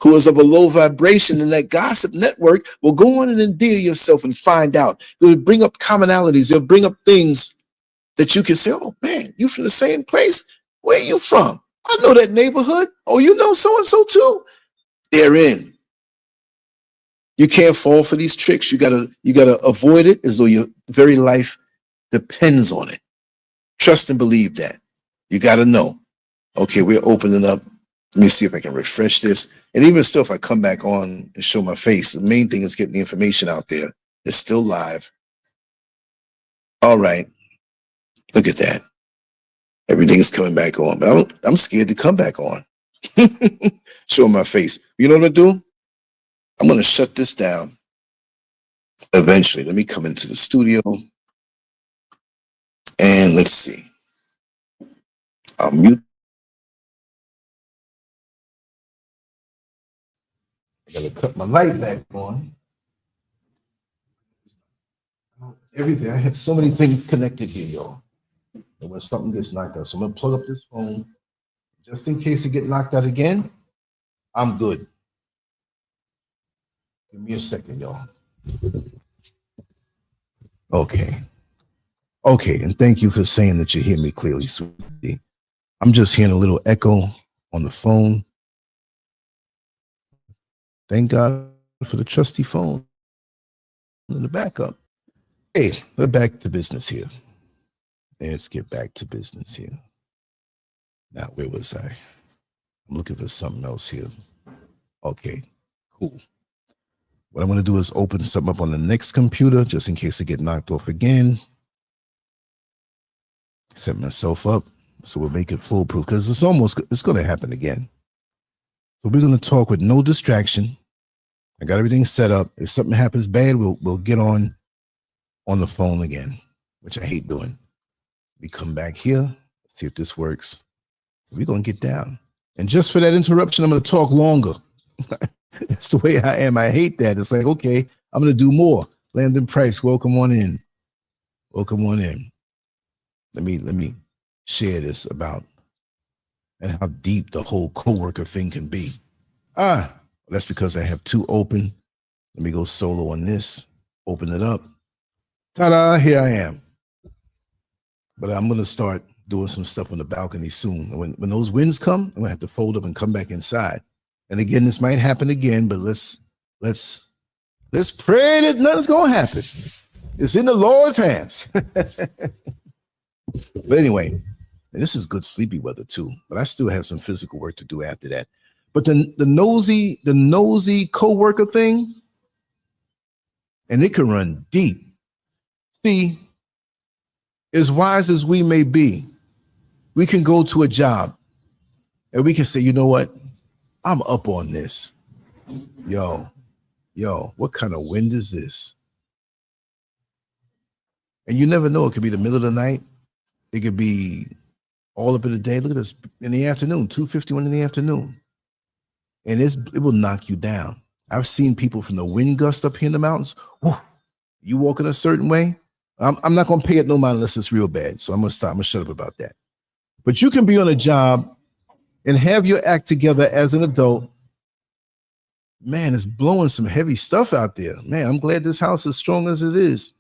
who is of a low vibration, and that gossip network will go on and endear yourself and find out. It'll bring up commonalities. It'll bring up things that you can say, oh man, you from the same place? Where are you from? I know that neighborhood. Oh, you know so-and-so too? They're in. You can't fall for these tricks. You gotta avoid it as though your very life depends on it. Trust and believe that. You gotta know. Okay, we're opening up. Let me see if I can refresh this. And even still, if I come back on and show my face, the main thing is getting the information out there. It's still live. All right. Look at that. Everything is coming back on, but I'm scared to come back on. Show my face. You know what I'm gonna do? I'm gonna shut this down eventually. Let me come into the studio and let's see. I'll mute. I gotta cut my light back on. Everything. I have so many things connected here, y'all. And when something gets knocked out, so I'm gonna plug up this phone just in case it get knocked out again. I'm good. Give me a second, y'all. Okay. Okay, and thank you for saying that you hear me clearly, sweetie. I'm just hearing a little echo on the phone. Thank God for the trusty phone and the backup. Hey, we're back to business here. Let's get back to business here. Now, where was I? I'm looking for something else here. Okay, cool. What I'm going to do is open something up on the next computer just in case I get knocked off again. Set myself up so we'll make it foolproof because it's going to happen again. So we're going to talk with no distraction. I got everything set up. If something happens bad, we'll get on the phone again, which I hate doing. We come back here, see if this works. We're going to get down. And just for that interruption, I'm going to talk longer. That's the way I am. I hate that. It's like, okay, I'm going to do more. Landon Price, welcome on in. Welcome on in. Let me share this about and how deep the whole coworker thing can be. That's because I have 2 open. Let me go solo on this. Open it up. Ta-da, here I am. But I'm going to start doing some stuff on the balcony soon. When those winds come, I'm going to have to fold up and come back inside. And again, this might happen again, but let's pray that nothing's going to happen. It's in the Lord's hands. But anyway, and this is good sleepy weather too, but I still have some physical work to do after that. But the nosy coworker thing, and it can run deep. See, as wise as we may be, we can go to a job and we can say, you know what? I'm up on this. Yo, what kind of wind is this? And you never know. It could be the middle of the night. It could be all up in the day. Look at this in the afternoon, 2:51 in the afternoon. And it will knock you down. I've seen people from the wind gust up here in the mountains. Whoo, you walk in a certain way. I'm not going to pay it no mind unless it's real bad. So I'm going to stop. I'm going to shut up about that. But you can be on a job and have your act together as an adult. Man, it's blowing some heavy stuff out there. Man, I'm glad this house is strong as it is.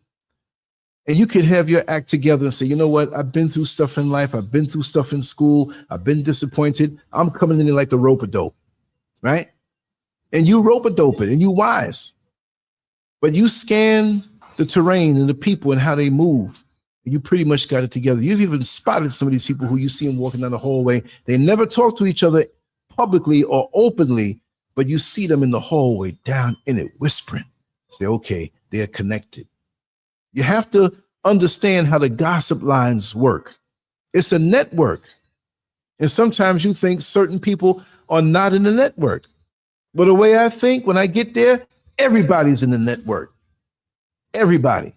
And you could have your act together and say, you know what? I've been through stuff in life. I've been through stuff in school. I've been disappointed. I'm coming in like the rope-a-dope, right? And you rope-a-dope it and you wise. But you scan the terrain and the people and how they move. You pretty much got it together. You've even spotted some of these people who you see them walking down the hallway. They never talk to each other publicly or openly, but you see them in the hallway down in it whispering. Say, okay, they're connected. You have to understand how the gossip lines work. It's a network. And sometimes you think certain people are not in the network. But the way I think, when I get there, everybody's in the network. Everybody.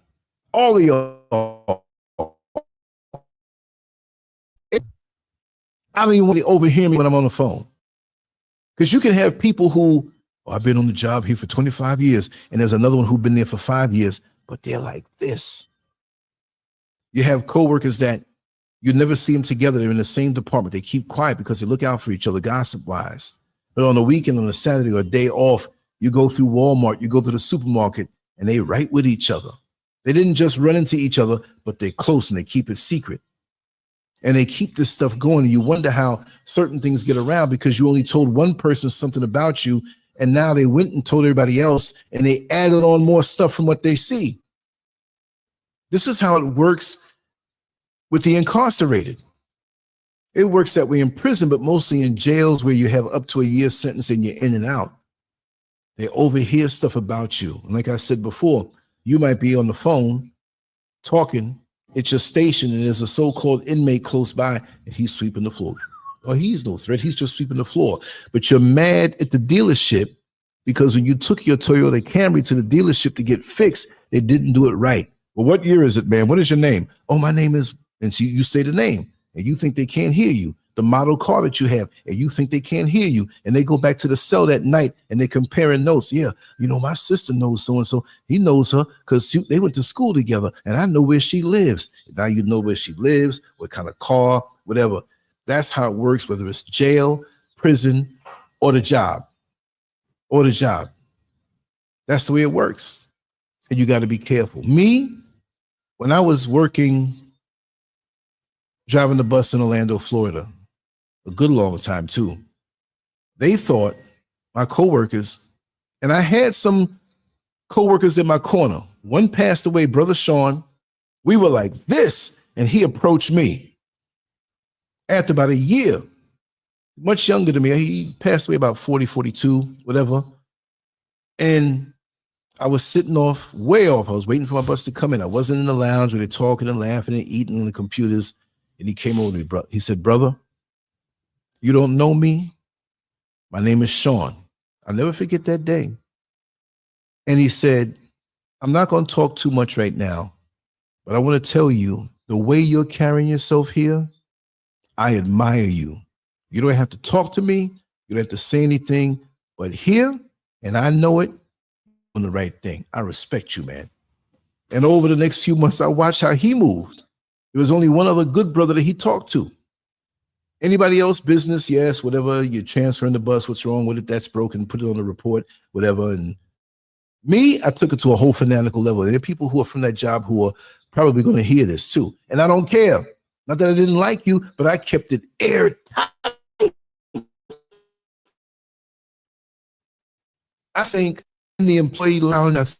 All of y'all. I don't even want to overhear me when I'm on the phone. Because you can have people who, oh, I've been on the job here for 25 years, and there's another one who's been there for 5 years, but they're like this. You have coworkers that you never see them together. They're in the same department. They keep quiet because they look out for each other gossip-wise. But on the weekend, on a Saturday or a day off, you go through Walmart, you go to the supermarket, and they right with each other. They didn't just run into each other, but they're close and they keep it secret. And they keep this stuff going. And you wonder how certain things get around because you only told one person something about you, and now they went and told everybody else, and they added on more stuff from what they see. This is how it works with the incarcerated. It works that way in prison, but mostly in jails where you have up to a year's sentence and you're in and out. They overhear stuff about you. And like I said before, you might be on the phone talking at your station, and there's a so-called inmate close by, and he's sweeping the floor. Or he's no threat, he's just sweeping the floor. But you're mad at the dealership because when you took your Toyota Camry to the dealership to get fixed, they didn't do it right. Well, what year is it, man? What is your name? Oh, my name is, and so you say the name, and you think they can't hear you, the model car that you have, and you think they can't hear you, and they go back to the cell that night, and they're comparing notes. Yeah, you know, my sister knows so-and-so. He knows her because they went to school together, and I know where she lives. Now you know where she lives, what kind of car, whatever. That's how it works, whether it's jail, prison, or the job. Or the job. That's the way it works. And you got to be careful. Me, when I was working, driving the bus in Orlando, Florida, a good long time too, they thought, my coworkers, and I had some coworkers in my corner. One passed away, Brother Sean. We were like this, and he approached me after about a year, much younger than me. He passed away about 40, 42, whatever. And I was sitting off, way off. I was waiting for my bus to come in. I wasn't in the lounge where they're talking and laughing and eating on the computers. And he came over to me, bro. He said, brother, you don't know me? My name is Sean. I'll never forget that day. And he said, I'm not going to talk too much right now, but I want to tell you the way you're carrying yourself here, I admire you. You don't have to talk to me. You don't have to say anything, but here, and I know it, on the right thing. I respect you, man. And over the next few months, I watched how he moved. There was only one other good brother that he talked to. Anybody else, business, yes, whatever, you're transferring the bus, what's wrong with it, that's broken, put it on the report, whatever. And me, I took it to a whole fanatical level. There are people who are from that job who are probably going to hear this too. And I don't care. Not that I didn't like you, but I kept it airtight. I think in the employee lounge,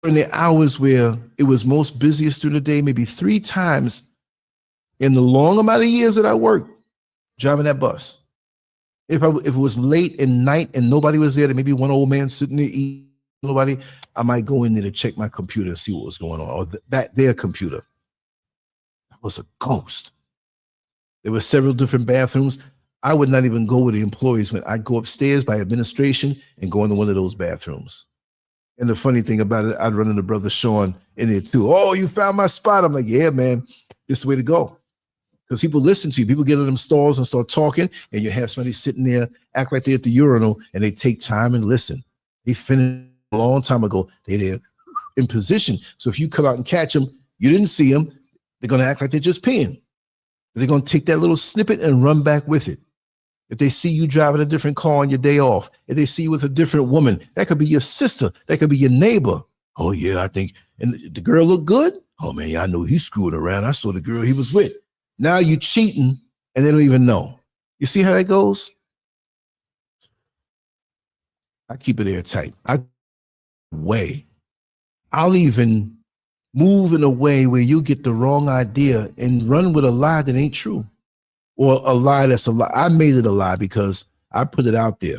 in the hours where it was most busiest through the day, maybe 3 times in the long amount of years that I worked driving that bus. If it was late at night and nobody was there, maybe one old man sitting there eating, nobody, I might go in there to check my computer and see what was going on, or their computer. That was a ghost. There were several different bathrooms. I would not even go where the employees went. I'd go upstairs by administration and go into one of those bathrooms. And the funny thing about it, I'd run into Brother Sean in there too. Oh, you found my spot. I'm like, yeah, man, this is the way to go. Because people listen to you. People get in them stalls and start talking, and you have somebody sitting there, act like they're at the urinal, and they take time and listen. They finished a long time ago. They're there in position. So if you come out and catch them, you didn't see them, they're going to act like they're just peeing. They're going to take that little snippet and run back with it. If they see you driving a different car on your day off, if they see you with a different woman, that could be your sister, that could be your neighbor. Oh yeah, I think, and the girl look good? Oh man, yeah, I know he's screwing around. I saw the girl he was with. Now you cheating and they don't even know. You see how that goes? I keep it airtight. I'll even move in a way where you get the wrong idea and run with a lie that ain't true, or a lie that's a lie. I made it a lie because I put it out there.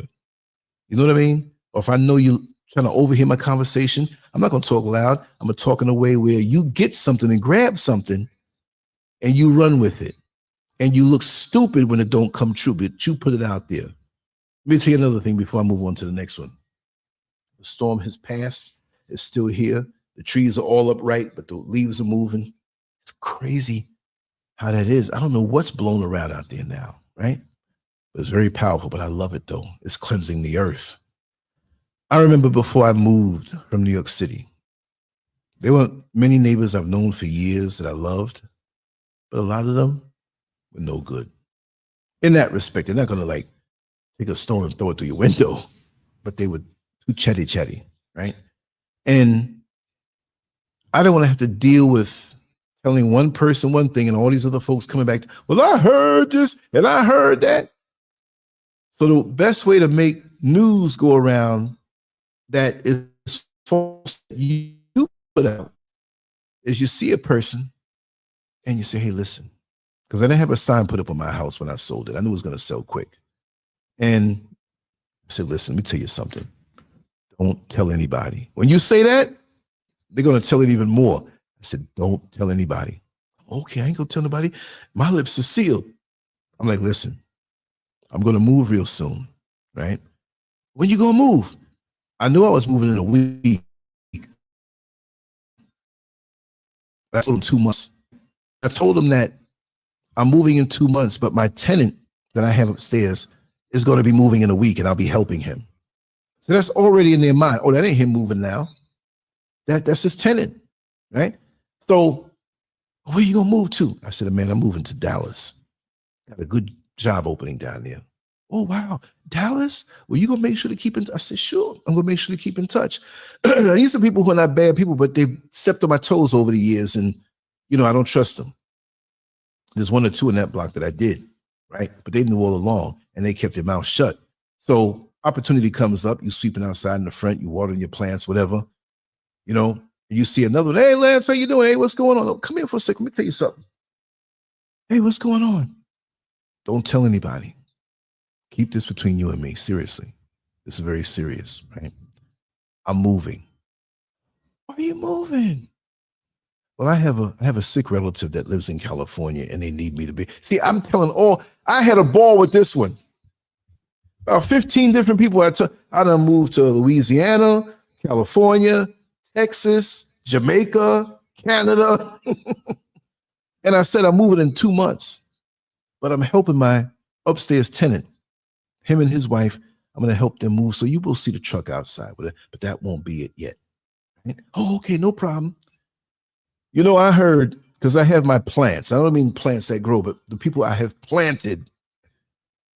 You know what I mean? Or if I know you trying to overhear my conversation, I'm not going to talk loud. I'm going to talk in a way where you get something and grab something and you run with it. And you look stupid when it don't come true, but you put it out there. Let me tell you another thing before I move on to the next one. The storm has passed. It's still here. The trees are all upright, but the leaves are moving. It's crazy how that is. I don't know what's blown around out there now, right? But it's very powerful, but I love it though. It's cleansing the earth. I remember before I moved from New York City, there were many neighbors I've known for years that I loved, but a lot of them were no good. In that respect, they're not going to like take a stone and throw it through your window, but they were too chatty, right? And I don't want to have to deal with telling one person one thing and all these other folks coming back. Well, I heard this and I heard that. So the best way to make news go around that is false that you put out is you see a person and you say, hey, listen, because I didn't have a sign put up on my house when I sold it. I knew it was going to sell quick. And I said, listen, let me tell you something. Don't tell anybody. When you say that, they're going to tell it even more. I said, don't tell anybody. Okay, I ain't going to tell nobody. My lips are sealed. I'm like, listen, I'm going to move real soon, right? When you going to move? I knew I was moving in a week. I told him 2 months. I told him that I'm moving in 2 months, but my tenant that I have upstairs is going to be moving in a week and I'll be helping him. So that's already in their mind. Oh, that ain't him moving now. That's his tenant, right? So where you going to move to? I said, man, I'm moving to Dallas. Got a good job opening down there. Oh, wow. Dallas? Well, you going to make sure to keep in touch? I said, sure. I'm going to make sure to keep in touch. These are people who are not bad people, but they've stepped on my toes over the years and, you know, I don't trust them. There's 1 or 2 in that block that I did, right? But they knew all along and they kept their mouth shut. So opportunity comes up, you sweeping outside in the front, you watering your plants, whatever, you know, and you see another one. Hey, Lance, how you doing? Hey, what's going on? Oh, come here for a second. Let me tell you something. Hey, what's going on? Don't tell anybody. Keep this between you and me. Seriously. This is very serious, right? I'm moving. Why are you moving? Well, I have a sick relative that lives in California and they need me to be. See, I'm telling I had a ball with this one. About 15 different people. I done moved to Louisiana, California, Texas, Jamaica, Canada. And I said, I'm moving in 2 months, but I'm helping my upstairs tenant, him and his wife. I'm going to help them move. So you will see the truck outside with it, but that won't be it yet. Right? Oh, okay. No problem. You know, I heard, because I have my plants. I don't mean plants that grow, but the people I have planted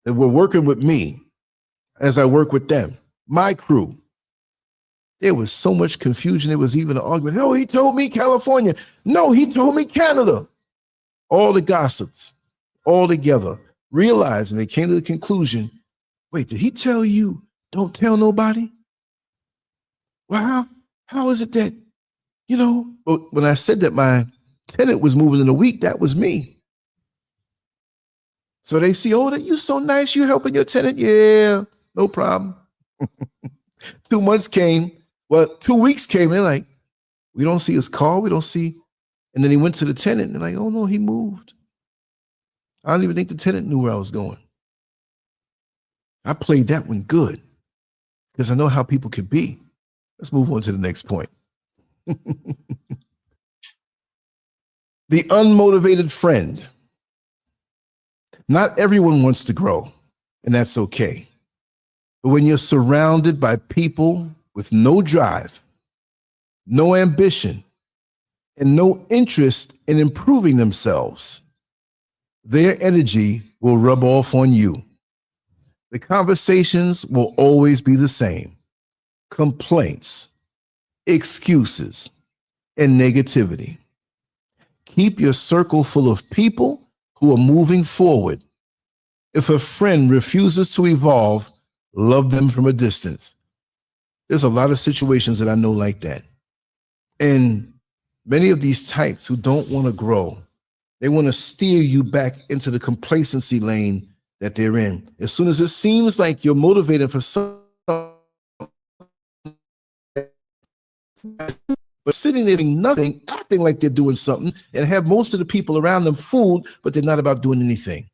that were working with me as I work with them, my crew. There was so much confusion. There was even an argument. Oh, he told me California. No, he told me Canada. All the gossips, all together, realizing they came to the conclusion, wait, did he tell you don't tell nobody? Well, how is it that, you know, but when I said that my tenant was moving in a week, that was me. So they see, oh, that you so nice, you helping your tenant? Yeah, no problem. 2 months came. Well, 2 weeks came. They're like, we don't see his car. We don't see. And then he went to the tenant and they're like, oh no, he moved. I don't even think the tenant knew where I was going. I played that one good because I know how people can be. Let's move on to the next point. The unmotivated friend. Not everyone wants to grow, and that's okay. But when you're surrounded by people with no drive, no ambition, and no interest in improving themselves, their energy will rub off on you. The conversations will always be the same. Complaints, excuses, and negativity. Keep your circle full of people who are moving forward. If a friend refuses to evolve, love them from a distance. There's a lot of situations that I know like that. And Many of these types who don't want to grow, they want to steer you back into the complacency lane that they're in. As soon as it seems like you're motivated for something, but sitting there doing nothing, acting like they're doing something, and have most of the people around them fooled, but they're not about doing anything.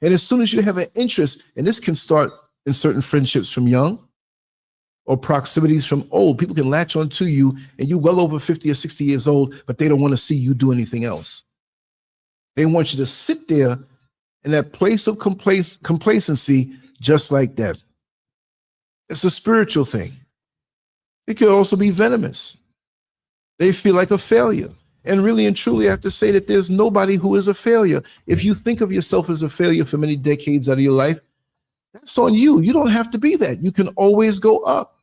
And as soon as you have an interest, and this can start in certain friendships from young, or proximities from old, people can latch on to you, and you're well over 50 or 60 years old, but they don't want to see you do anything else. They want you to sit there in that place of complacency, just like that. It's a spiritual thing. It could also be venomous. They feel like a failure. And really and truly, I have to say that there's nobody who is a failure. If you think of yourself as a failure for many decades out of your life, that's on you. You don't have to be that. You can always go up.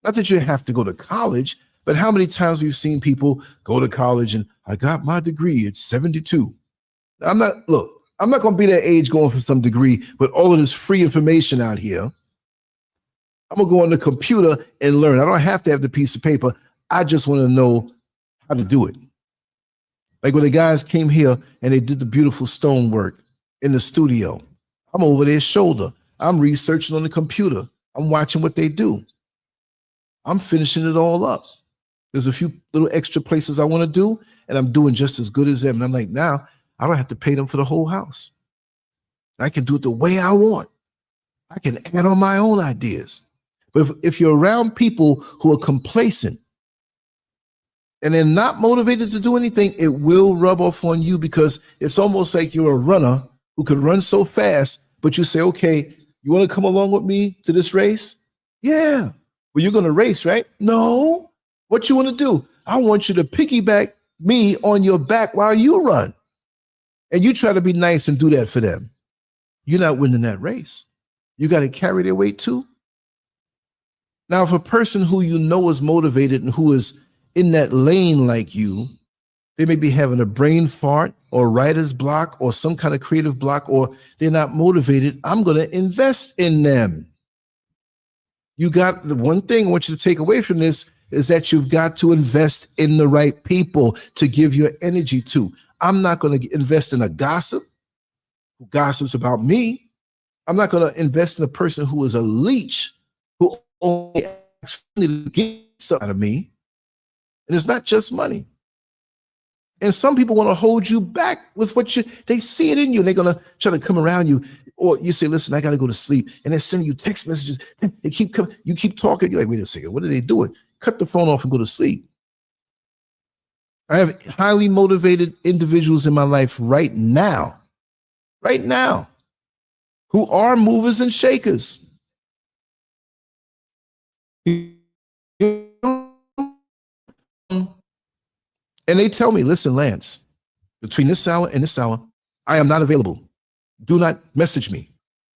Not that you have to go to college, but how many times we've seen people go to college and I got my degree at 72. I'm not going to be that age going for some degree, but all of this free information out here. I'm going to go on the computer and learn. I don't have to have the piece of paper. I just want to know how to do it. Like when the guys came here and they did the beautiful stone work in the studio, I'm over their shoulder. I'm researching on the computer. I'm watching what they do. I'm finishing it all up. There's a few little extra places I want to do, and I'm doing just as good as them. And I'm like, now I don't have to pay them for the whole house. I can do it the way I want. I can add on my own ideas. But if you're around people who are complacent and they're not motivated to do anything, it will rub off on you, because it's almost like you're a runner who could run so fast, but you say, okay, you want to come along with me to this race? Yeah. Well, you're going to race, right? No. What you want to do? I want you to piggyback me on your back while you run. And you try to be nice and do that for them. You're not winning that race. You got to carry their weight too. Now, if a person who you know is motivated and who is in that lane like you, they may be having a brain fart or writer's block or some kind of creative block, or they're not motivated, I'm going to invest in them. You got the one thing I want you to take away from this is that you've got to invest in the right people to give your energy to. I'm not going to invest in a gossip who gossips about me. I'm not going to invest in a person who is a leech who only asks to get something out of me. And it's not just money. And some people want to hold you back with what they see it in you, and they're going to try to come around you. Or you say, listen, I got to go to sleep. And they're sending you text messages. They keep coming. You keep talking. You're like, wait a second. What are they doing? Cut the phone off and go to sleep. I have highly motivated individuals in my life right now, who are movers and shakers. And they tell me, listen, Lance, between this hour and this hour, I am not available. Do not message me.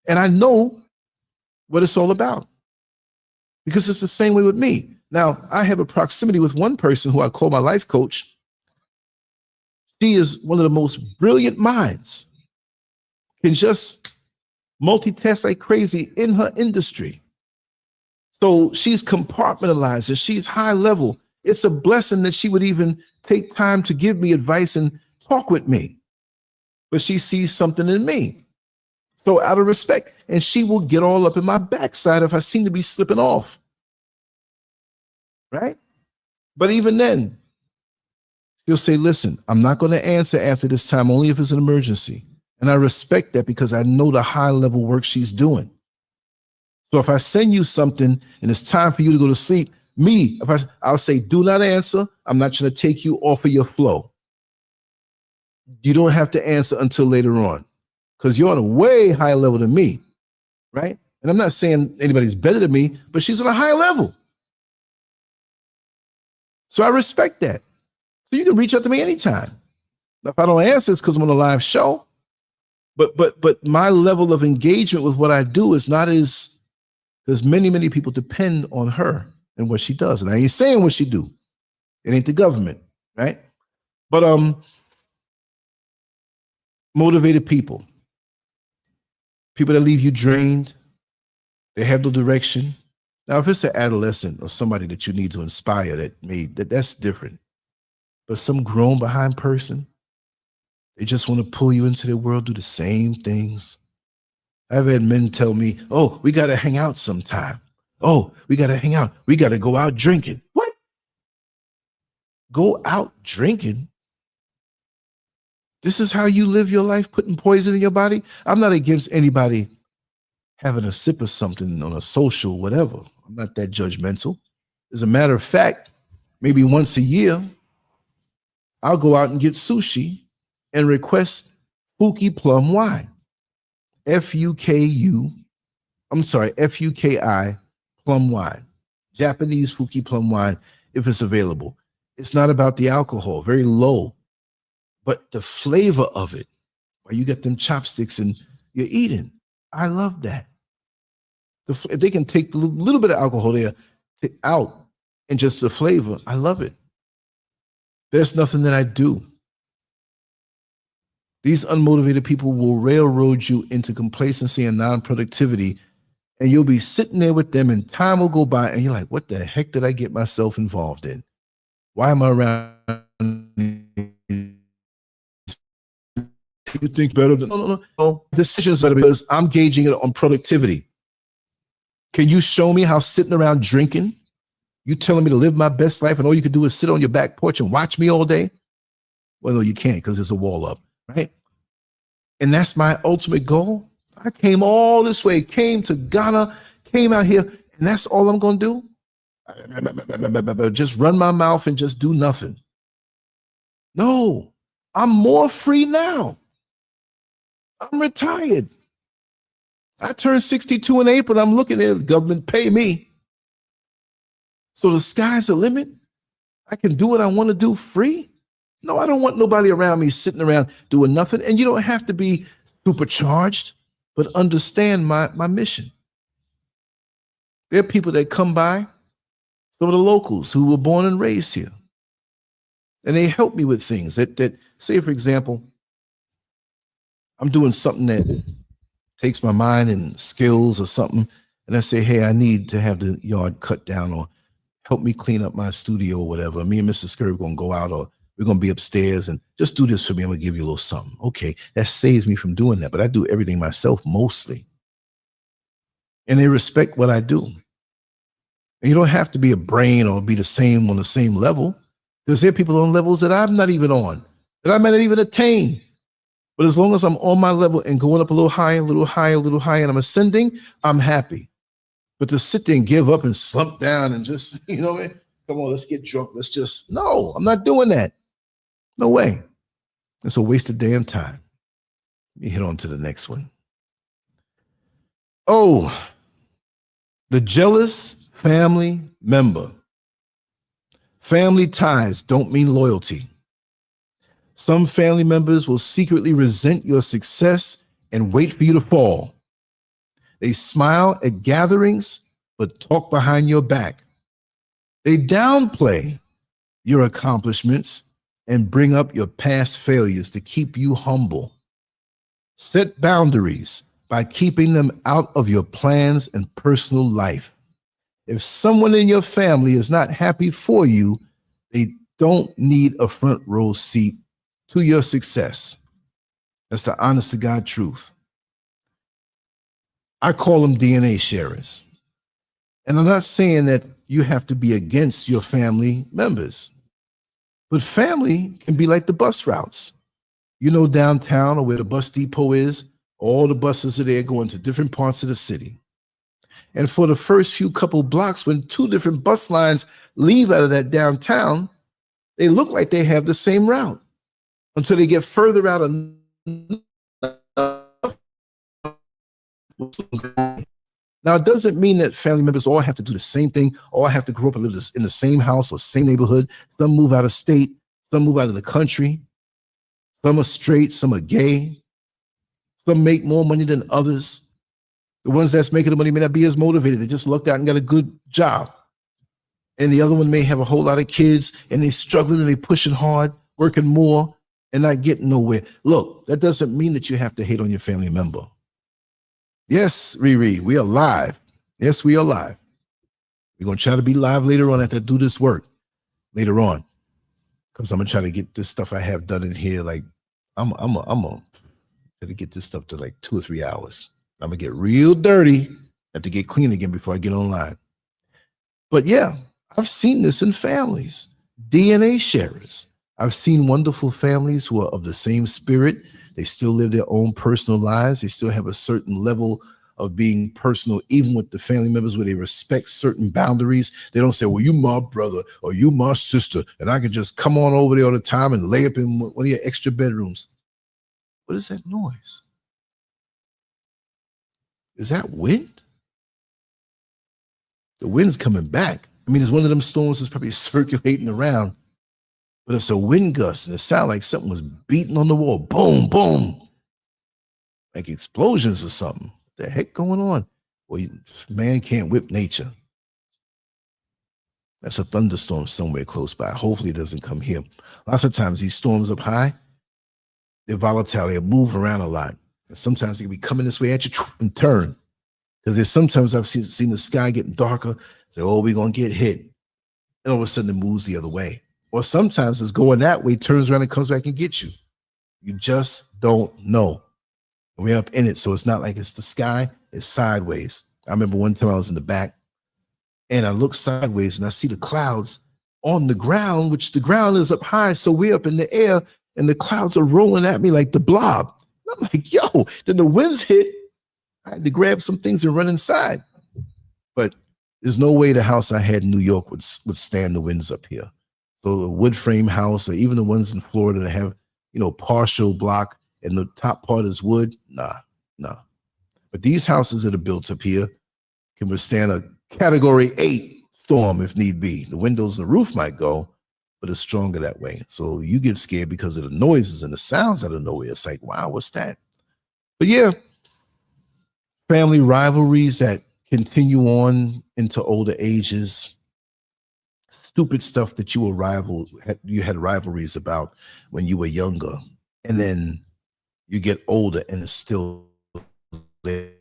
And I know what it's all about, because it's the same way with me. Now, I have a proximity with one person who I call my life coach. She is one of the most brilliant minds, can just multitask like crazy in her industry. So she's compartmentalized and she's high level. It's a blessing that she would even take time to give me advice and talk with me. But she sees something in me. So out of respect, and she will get all up in my backside if I seem to be slipping off. Right? But even then, she'll say, listen, I'm not going to answer after this time, only if it's an emergency. And I respect that because I know the high level work she's doing. So if I send you something and it's time for you to go to sleep, I'll say, do not answer. I'm not trying to take you off of your flow. You don't have to answer until later on, because you're on a way higher level than me, right? And I'm not saying anybody's better than me, but she's on a high level. So I respect that. So you can reach out to me anytime. Now, if I don't answer, it's because I'm on a live show. But my level of engagement with what I do is not as, because many people depend on her and what she does. And I ain't saying what she do. It ain't the government, right? But motivated people that leave you drained, they have no direction, Now, if it's an adolescent or somebody that you need to inspire that's different. But some grown behind person, they just want to pull you into their world, do the same things. I've had men tell me, oh, we got to hang out sometime. Oh, we got to hang out. We got to go out drinking. What? Go out drinking? This is how you live your life, putting poison in your body? I'm not against anybody having a sip of something on a social, whatever. I'm not that judgmental. As a matter of fact, maybe once a year, I'll go out and get sushi and request Fuki plum wine. Fuki plum wine. Japanese Fuki plum wine, if it's available. It's not about the alcohol, very low, but the flavor of it, where you get them chopsticks and you're eating. I love that. If they can take the little bit of alcohol there out and just the flavor, I love it. There's nothing that I do. These unmotivated people will railroad you into complacency and non-productivity, and you'll be sitting there with them and time will go by and you're like, what the heck did I get myself involved in? Why am I around? You think better than no. Decisions better because I'm gauging it on productivity. Can you show me how sitting around drinking, you telling me to live my best life and all you could do is sit on your back porch and watch me all day? Well, no, you can't because there's a wall up, right? And that's my ultimate goal. I came all this way, came to Ghana, came out here, and that's all I'm going to do? Just run my mouth and just do nothing. No, I'm more free now. I'm retired. I turned 62 in April. I'm looking at the government pay me. So the sky's the limit. I can do what I want to do free. No, I don't want nobody around me sitting around doing nothing. And you don't have to be supercharged, but understand my mission. There are people that come by, some of the locals who were born and raised here. And they help me with things that say, for example, I'm doing something that takes my mind and skills or something. And I say, hey, I need to have the yard cut down or help me clean up my studio or whatever. Me and Mr. Scurv going to go out or we're going to be upstairs and just do this for me. I'm going to give you a little something. Okay, that saves me from doing that. But I do everything myself mostly. And they respect what I do. And you don't have to be a brain or be the same on the same level because there are people on levels that I'm not even on, that I might not even attain. But as long as I'm on my level and going up a little higher, a little higher, a little higher, and I'm ascending, I'm happy. But to sit there and give up and slump down and just, come on, let's get drunk. No, I'm not doing that. No way. It's a waste of damn time. Let me hit on to the next one. Oh, the jealous family member. Family ties don't mean loyalty. Some family members will secretly resent your success and wait for you to fall. They smile at gatherings, but talk behind your back. They downplay your accomplishments and bring up your past failures to keep you humble. Set boundaries by keeping them out of your plans and personal life. If someone in your family is not happy for you, they don't need a front row seat to your success. That's the honest to God truth. I call them DNA sharers. And I'm not saying that you have to be against your family members, but family can be like the bus routes. Downtown or where the bus depot is, all the buses are there going to different parts of the city. And for the first few couple blocks, when two different bus lines leave out of that downtown, they look like they have the same route until they get further out. Now, it doesn't mean that family members all have to do the same thing, all have to grow up and live in the same house or same neighborhood. Some move out of state, some move out of the country. Some are straight, some are gay. Some make more money than others. The ones that's making the money may not be as motivated. They just lucked out and got a good job. And the other one may have a whole lot of kids and they're struggling and they're pushing hard, working more and not getting nowhere. Look, that doesn't mean that you have to hate on your family member. Yes, Riri, we are live. Yes, we are live. We're going to try to be live later on after I do this work later on, because I'm going to try to get this stuff I have done in here. Like I'm going to get this stuff to like 2 or 3 hours. I'm going to get real dirty. Have to get clean again before I get online. But yeah, I've seen this in families, DNA sharers. I've seen wonderful families who are of the same spirit. They still live their own personal lives. They still have a certain level of being personal, even with the family members, where they respect certain boundaries. They don't say, well, you my brother or you my sister, and I can just come on over there all the time and lay up in one of your extra bedrooms. What is that noise? Is that wind? The wind's coming back. I mean, it's one of them storms that's probably circulating around, but it's a wind gust, and it sounds like something was beating on the wall. Boom, boom. Like explosions or something. What the heck going on? Well, man can't whip nature. That's a thunderstorm somewhere close by. Hopefully it doesn't come here. Lots of times these storms up high, they're volatile. They move around a lot. And sometimes they can be coming this way at you and turn. Because there's sometimes I've seen the sky getting darker. Say, oh, we're going to get hit. And all of a sudden it moves the other way. Or sometimes it's going that way, turns around and comes back and gets you. You just don't know. We're up in it. So it's not like it's the sky, it's sideways. I remember one time I was in the back and I look sideways and I see the clouds on the ground, which the ground is up high. So we're up in the air and the clouds are rolling at me like the blob. And I'm like, yo, then the winds hit. I had to grab some things and run inside. But there's no way the house I had in New York would stand the winds up here. So a wood frame house, or even the ones in Florida that have, partial block and the top part is wood, nah. But these houses that are built up here can withstand a Category 8 storm if need be. The windows and the roof might go, but it's stronger that way. So you get scared because of the noises and the sounds out of nowhere. It's like, wow, what's that? But yeah, family rivalries that continue on into older ages. Stupid stuff that you had rivalries about when you were younger, and then you get older and it's still there.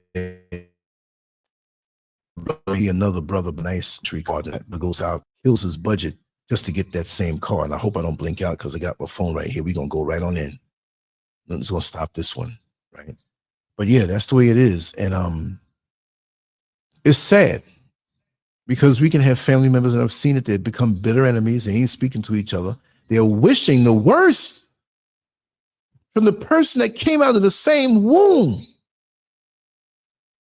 Another brother, nice tree car that goes out, kills his budget just to get that same car. And I hope I don't blink out because I got my phone right here. We're gonna go right on in. Nothing's gonna stop this one, right? But yeah, that's the way it is. And it's sad. Because we can have family members, and I've seen it, they become bitter enemies. They ain't speaking to each other. They're wishing the worst from the person that came out of the same womb.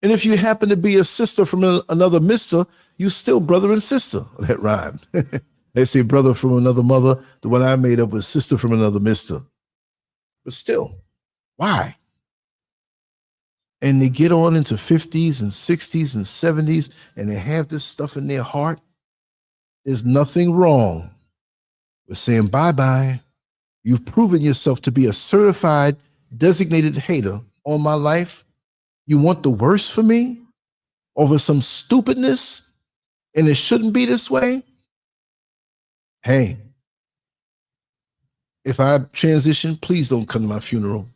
And if you happen to be a sister from another mister, you still brother and sister. That rhymed. They say brother from another mother. The one I made up was sister from another mister. But still, why? And they get on into 50s and 60s and 70s, and they have this stuff in their heart. There's nothing wrong with saying bye-bye. You've proven yourself to be a certified, designated hater on my life. You want the worst for me over some stupidness, and it shouldn't be this way? Hey, if I transition, please don't come to my funeral.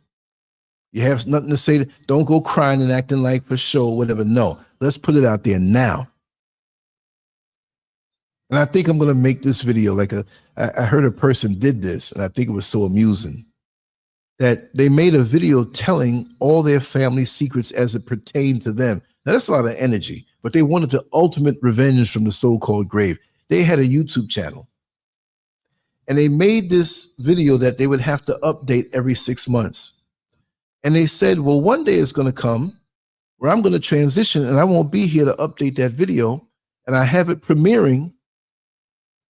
You have nothing to say. Don't go crying and acting like for sure, whatever. No, let's put it out there now. And I think I'm going to make this video like I heard a person did this, and I think it was so amusing that they made a video telling all their family secrets as it pertained to them. Now, that's a lot of energy, but they wanted the ultimate revenge from the so-called grave. They had a YouTube channel, and they made this video that they would have to update every 6 months. And they said, well, one day it's going to come where I'm going to transition and I won't be here to update that video. And I have it premiering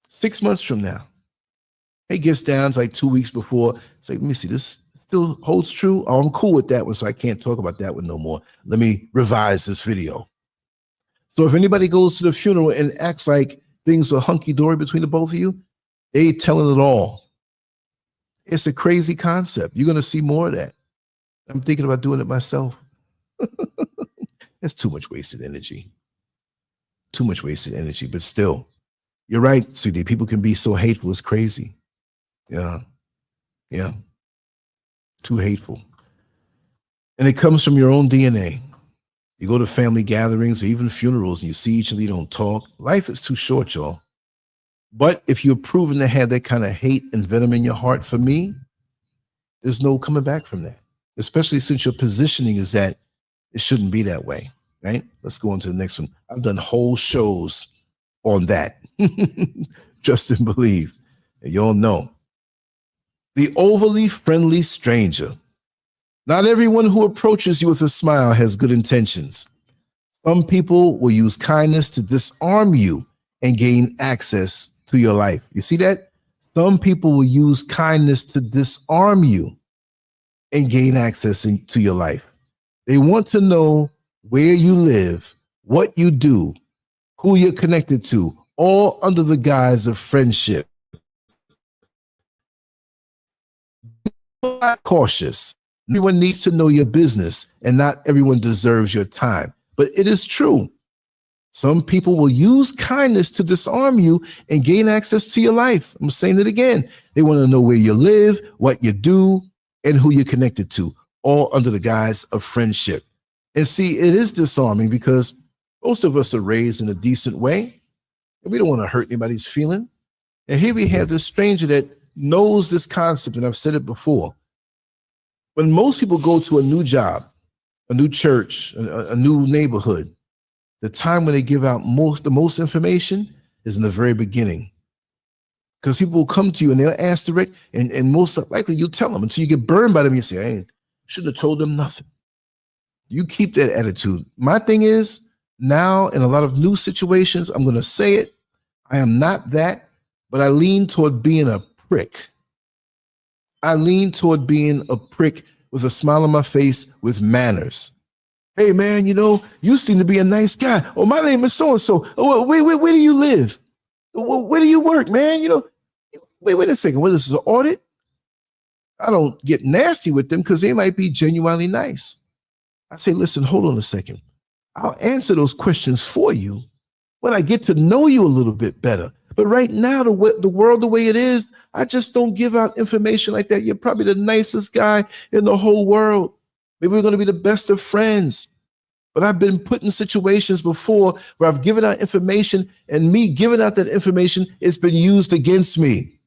6 months from now. It gets down to like 2 weeks before. It's like, let me see, this still holds true. Oh, I'm cool with that one, so I can't talk about that one no more. Let me revise this video. So if anybody goes to the funeral and acts like things were hunky-dory between the both of you, they telling it all. It's a crazy concept. You're going to see more of that. I'm thinking about doing it myself. It's too much wasted energy. Too much wasted energy, but still, you're right, sweetie. People can be so hateful. It's crazy. Yeah. Too hateful. And it comes from your own DNA. You go to family gatherings or even funerals and you see each other, you don't talk. Life is too short, y'all. But if you're proven to have that kind of hate and venom in your heart for me, there's no coming back from that, especially since your positioning is that it shouldn't be that way, right? Let's go on to the next one. I've done whole shows on that. Trust and believe. And you all know. The overly friendly stranger. Not everyone who approaches you with a smile has good intentions. Some people will use kindness to disarm you and gain access to your life. You see that? Some people will use kindness to disarm you and gain access to your life. They want to know where you live, what you do, who you're connected to, all under the guise of friendship. Be cautious. Everyone needs to know your business, and not everyone deserves your time. But it is true. Some people will use kindness to disarm you and gain access to your life. I'm saying it again. They want to know where you live, what you do, and who you're connected to, all under the guise of friendship. And see, it is disarming because most of us are raised in a decent way, and we don't want to hurt anybody's feeling. And here we have this stranger that knows this concept, and I've said it before. When most people go to a new job, a new church, a new neighborhood, the time when they give out the most information is in the very beginning. Because people will come to you and they'll ask direct, and most likely you tell them until you get burned by them. You say, I shouldn't have told them nothing. You keep that attitude. My thing is, now in a lot of new situations, I'm going to say it. I am not that, but I lean toward being a prick. I lean toward being a prick with a smile on my face with manners. Hey, man, you seem to be a nice guy. Oh, my name is so-and-so. Oh, where do you live? Where do you work, man? Wait a second. What is this, an audit? I don't get nasty with them because they might be genuinely nice. I say, listen, hold on a second. I'll answer those questions for you when I get to know you a little bit better. But right now, the world the way it is, I just don't give out information like that. You're probably the nicest guy in the whole world. Maybe we're going to be the best of friends. But I've been put in situations before where I've given out information, and me giving out that information has been used against me.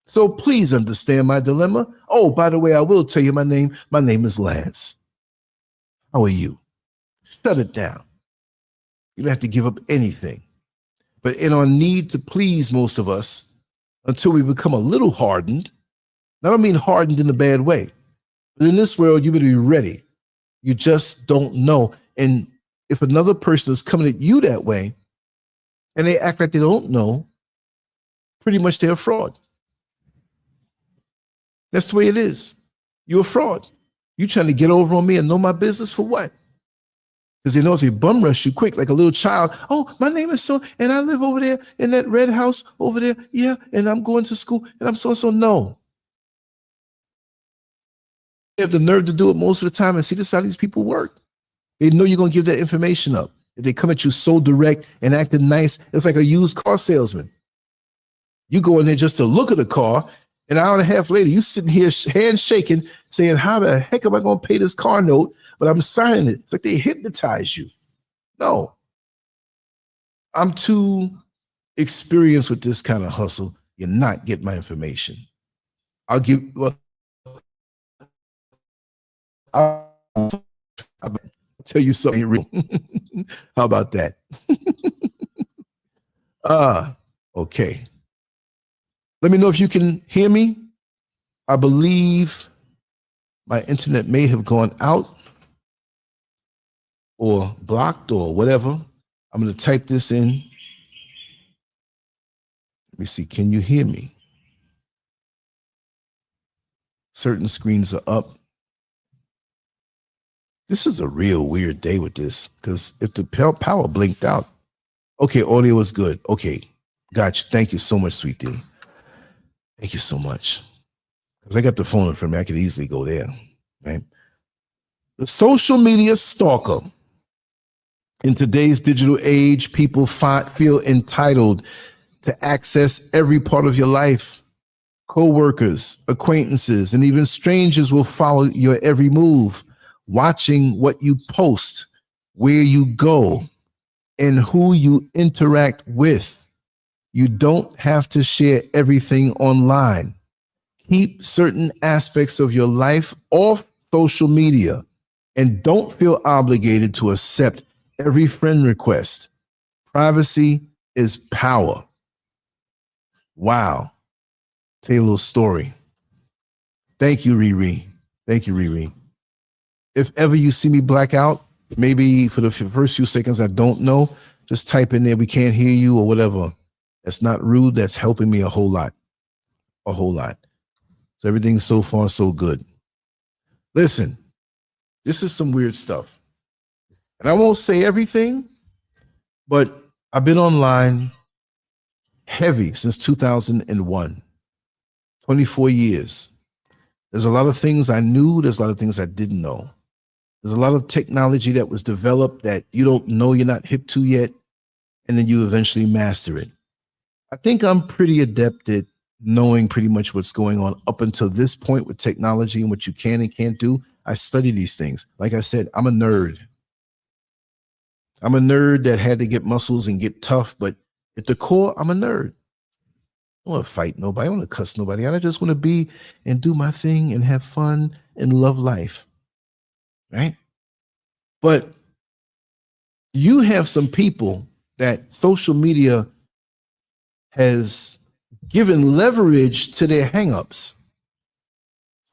So please understand my dilemma. Oh, by the way, I will tell you my name. My name is Lance. How are you? Shut it down. You don't have to give up anything. But in our need to please most of us, until we become a little hardened, I don't mean hardened in a bad way, but in this world, you better be ready. You just don't know. And if another person is coming at you that way and they act like they don't know, pretty much they're a fraud. That's the way it is. You're a fraud. You trying to get over on me and know my business for what? Because they know if they bum rush you quick, like a little child. Oh, my name is so, and I live over there in that red house over there. Yeah, and I'm going to school, and I'm so. No. They have the nerve to do it most of the time, and see this how these people work. They know you're going to give that information up. If they come at you so direct and acting nice, it's like a used car salesman. You go in there just to look at the car, an hour and a half later, you sitting here hands shaking, saying, how the heck am I going to pay this car note? But I'm signing it. It's like they hypnotize you. No. I'm too experienced with this kind of hustle. You're not getting my information. I'll tell you something real. How about that? Okay. Let me know if you can hear me. I believe my internet may have gone out or blocked or whatever. I'm going to type this in. Let me see. Can you hear me? Certain screens are up. This is a real weird day with this, because if the power blinked out. Okay, audio is good. Okay, gotcha. Thank you so much, sweet Dee. Thank you so much. Because I got the phone in front of me. I could easily go there, right? The social media stalker. In today's digital age, people feel entitled to access every part of your life. Co-workers, acquaintances, and even strangers will follow your every move. watching what you post, where you go, and who you interact with. You don't have to share everything online. Keep certain aspects of your life off social media and don't feel obligated to accept every friend request. Privacy is power. Wow. Tell you a little story. Thank you, Riri. Thank you, Riri. If ever you see me black out, maybe for the first few seconds I don't know, just type in there, we can't hear you or whatever. That's not rude. That's helping me a whole lot. A whole lot. So everything's so far so good. Listen, this is some weird stuff. And I won't say everything, but I've been online heavy since 2001. 24 years. There's a lot of things I knew. There's a lot of things I didn't know. There's a lot of technology that was developed that you don't know, you're not hip to yet, and then you eventually master it. I think I'm pretty adept at knowing pretty much what's going on up until this point with technology and what you can and can't do. I study these things. Like I said, I'm a nerd. I'm a nerd that had to get muscles and get tough, but at the core, I'm a nerd. I don't want to fight nobody. I don't want to cuss nobody out. I just want to be and do my thing and have fun and love life. Right? But you have some people that social media has given leverage to their hangups.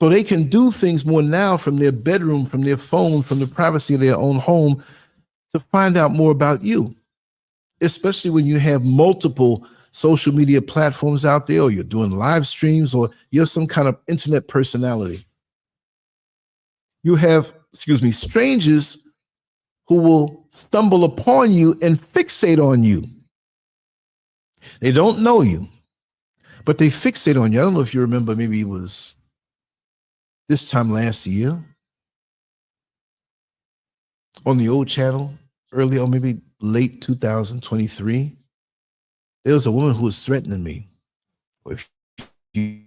So they can do things more now from their bedroom, from their phone, from the privacy of their own home to find out more about you, especially when you have multiple social media platforms out there, or you're doing live streams, or you're some kind of internet personality. You have, strangers who will stumble upon you and fixate on you. They don't know you, but they fixate on you. I don't know if you remember, maybe it was this time last year on the old channel, early or maybe late 2023, there was a woman who was threatening me. If you,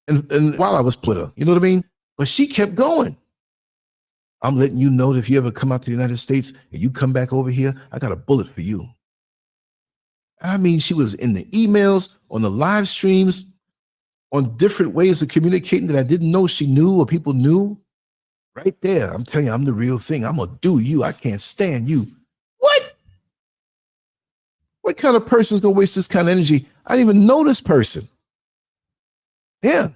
and while I was put her, you know what I mean? But she kept going. I'm letting you know that if you ever come out to the United States and you come back over here, I got a bullet for you. I mean, she was in the emails, on the live streams, on different ways of communicating that I didn't know she knew or people knew. Right there, I'm telling you, I'm the real thing. I'm gonna do you. I can't stand you. What? What kind of person is gonna waste this kind of energy? I didn't even know this person. Yeah,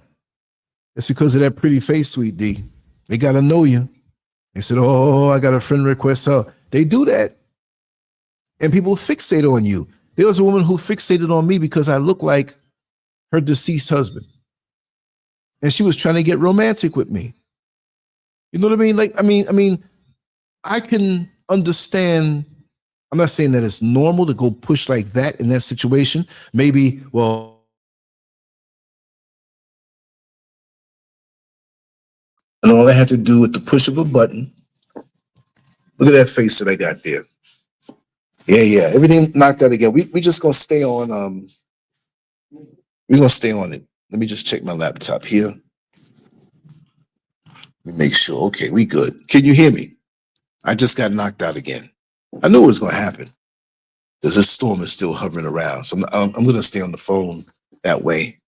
it's because of that pretty face, sweet D. They gotta know you. They said, "Oh, I got a friend request." They do that, and people fixate on you. There was a woman who fixated on me because I look like her deceased husband, and she was trying to get romantic with me. You know what I mean? Like, I mean, I can understand. I'm not saying that it's normal to go push like that in that situation. Maybe, well, And all I had to do with the push of a button. Look at that face that I got there. Yeah. Everything knocked out again. We just gonna stay on. We're gonna stay on it. Let me just check my laptop here. Let me make sure. Okay, we good. Can you hear me? I just got knocked out again. I knew it was gonna happen because this storm is still hovering around. So I'm gonna stay on the phone that way,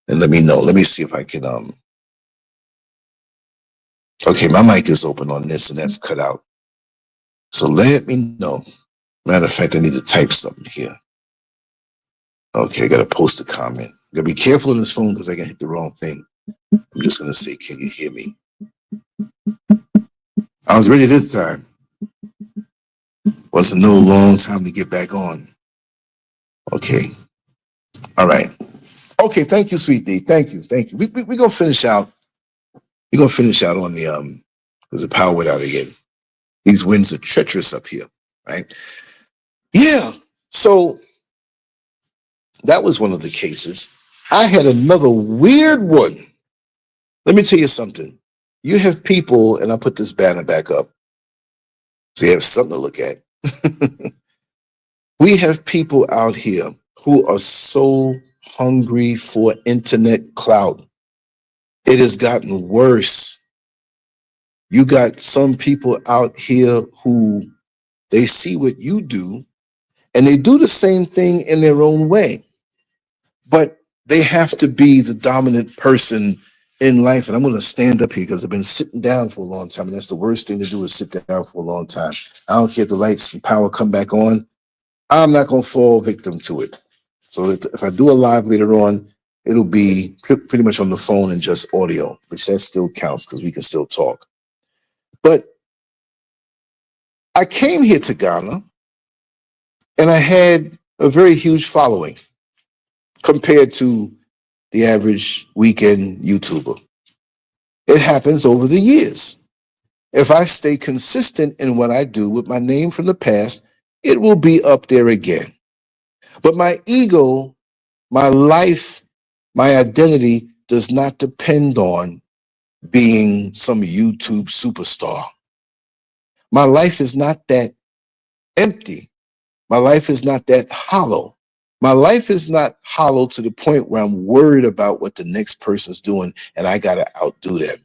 and let me know. Let me see if I can. Okay, my mic is open on this, and that's cut out. So let me know. Matter of fact, I need to type something here. Okay, I gotta post a comment. Gotta be careful on this phone because I can hit the wrong thing. I'm just gonna say, can you hear me? I was ready this time. Wasn't no long time to get back on. Okay. All right. Okay, thank you, sweet D. Thank you. We gonna finish out. We're gonna finish out on the because the power went out again. These winds are treacherous up here, right? Yeah. So that was one of the cases. I had another weird one. Let me tell you something. You have people, and I'll put this banner back up so you have something to look at. We have people out here who are so hungry for internet clout. It has gotten worse. You got some people out here who they see what you do and they do the same thing in their own way, but they have to be the dominant person in life. And I'm going to stand up here because I've been sitting down for a long time. And that's the worst thing to do, is sit down for a long time. I don't care if the lights and power come back on. I'm not going to fall victim to it. So if I do a live later on, it'll be pretty much on the phone and just audio, which that still counts because we can still talk. But I came here to Ghana and I had a very huge following compared to the average weekend YouTuber. It happens over the years. If I stay consistent in what I do with my name from the past, it will be up there again. But my ego, my life, my identity does not depend on being some YouTube superstar. My life is not that empty. My life is not that hollow. My life is not hollow to the point where I'm worried about what the next person's doing and I got to outdo them.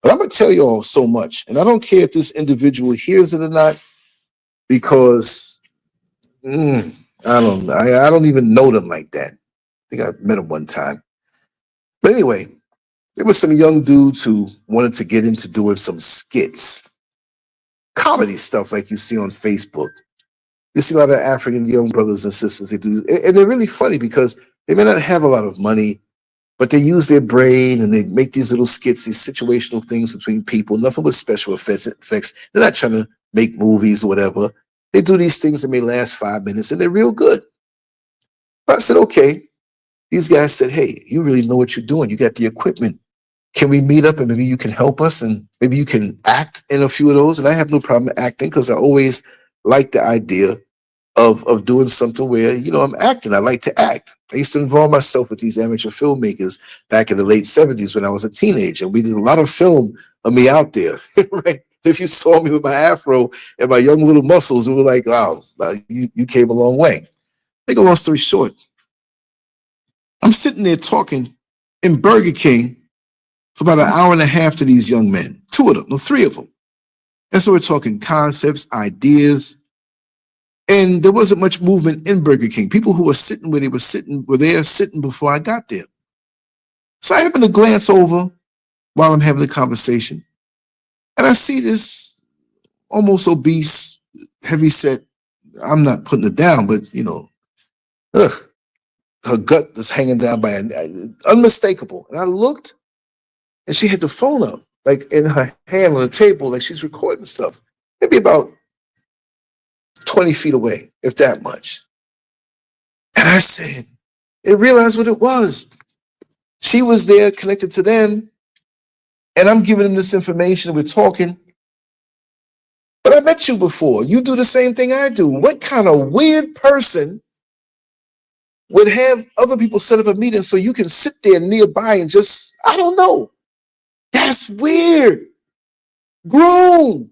But I'm going to tell you all so much, and I don't care if this individual hears it or not, because I don't even know them like that. I think I met them one time. But anyway, there were some young dudes who wanted to get into doing some skits, comedy stuff like you see on Facebook. You see a lot of African young brothers and sisters, they do, and they're really funny because they may not have a lot of money, but they use their brain and they make these little skits, these situational things between people, nothing with special effects. They're not trying to make movies or whatever. They do these things that may last 5 minutes and they're real good. But I said, okay. These guys said, hey, you really know what you're doing. You got the equipment. Can we meet up and maybe you can help us and maybe you can act in a few of those? And I have no problem acting because I always like the idea of doing something where, you know, I'm acting. I like to act. I used to involve myself with these amateur filmmakers back in the late 70s when I was a teenager. And we did a lot of film of me out there, right? If you saw me with my afro and my young little muscles, it was like, wow, you came a long way. Make a long story short, I'm sitting there talking in Burger King for about an hour and a half to these young men, three of them. And so we're talking concepts, ideas, and there wasn't much movement in Burger King. People who were sitting where they were there sitting before I got there. So I happen to glance over while I'm having the conversation, and I see this almost obese, heavyset, I'm not putting it down, but you know, her gut is hanging down by unmistakable. And I looked, and she had the phone up, like in her hand on the table, like she's recording stuff. Maybe about 20 feet away, if that much. And I said, I realized what it was. She was there connected to them, and I'm giving them this information. We're talking. But I met you before. You do the same thing I do. What kind of weird person would have other people set up a meeting so you can sit there nearby and just, I don't know. That's weird. Grown.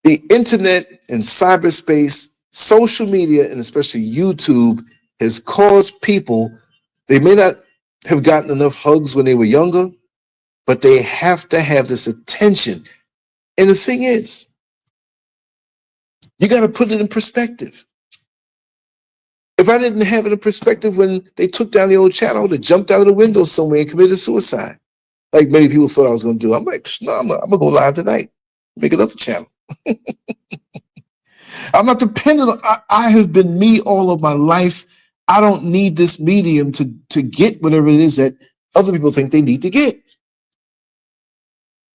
The internet and cyberspace, social media, and especially YouTube has caused people, they may not have gotten enough hugs when they were younger, but they have to have this attention. And the thing is, you got to put it in perspective. If I didn't have it in perspective when they took down the old channel, I would have jumped out of the window somewhere and committed suicide. Like many people thought I was going to do. I'm like, no, I'm going to go live tonight. Make another channel. I'm not dependent on, I have been me all of my life. I don't need this medium to get whatever it is that other people think they need to get.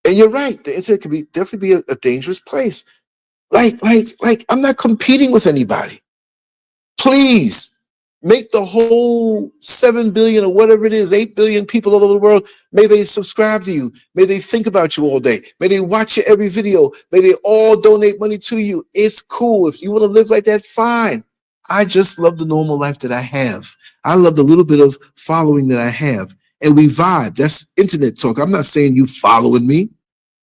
And you're right. The internet can definitely be a dangerous place. Like, I'm not competing with anybody. Please make the whole 7 billion or whatever it is, 8 billion people all over the world, may they subscribe to you. May they think about you all day. May they watch your every video. May they all donate money to you. It's cool. If you want to live like that, fine. I just love the normal life that I have. I love the little bit of following that I have. And we vibe. That's internet talk. I'm not saying you following me.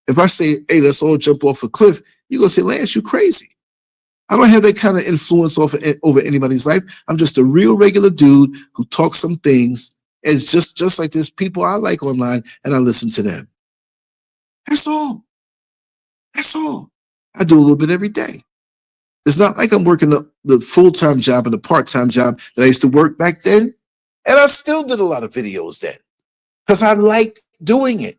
If I say, hey, let's all jump off a cliff, you're going to say, Lance, you crazy. I don't have that kind of influence over anybody's life. I'm just a real regular dude who talks some things It's just like there's people I like online and I listen to them. That's all. That's all. I do a little bit every day. It's not like I'm working the full-time job and the part-time job that I used to work back then. And I still did a lot of videos then because I like doing it.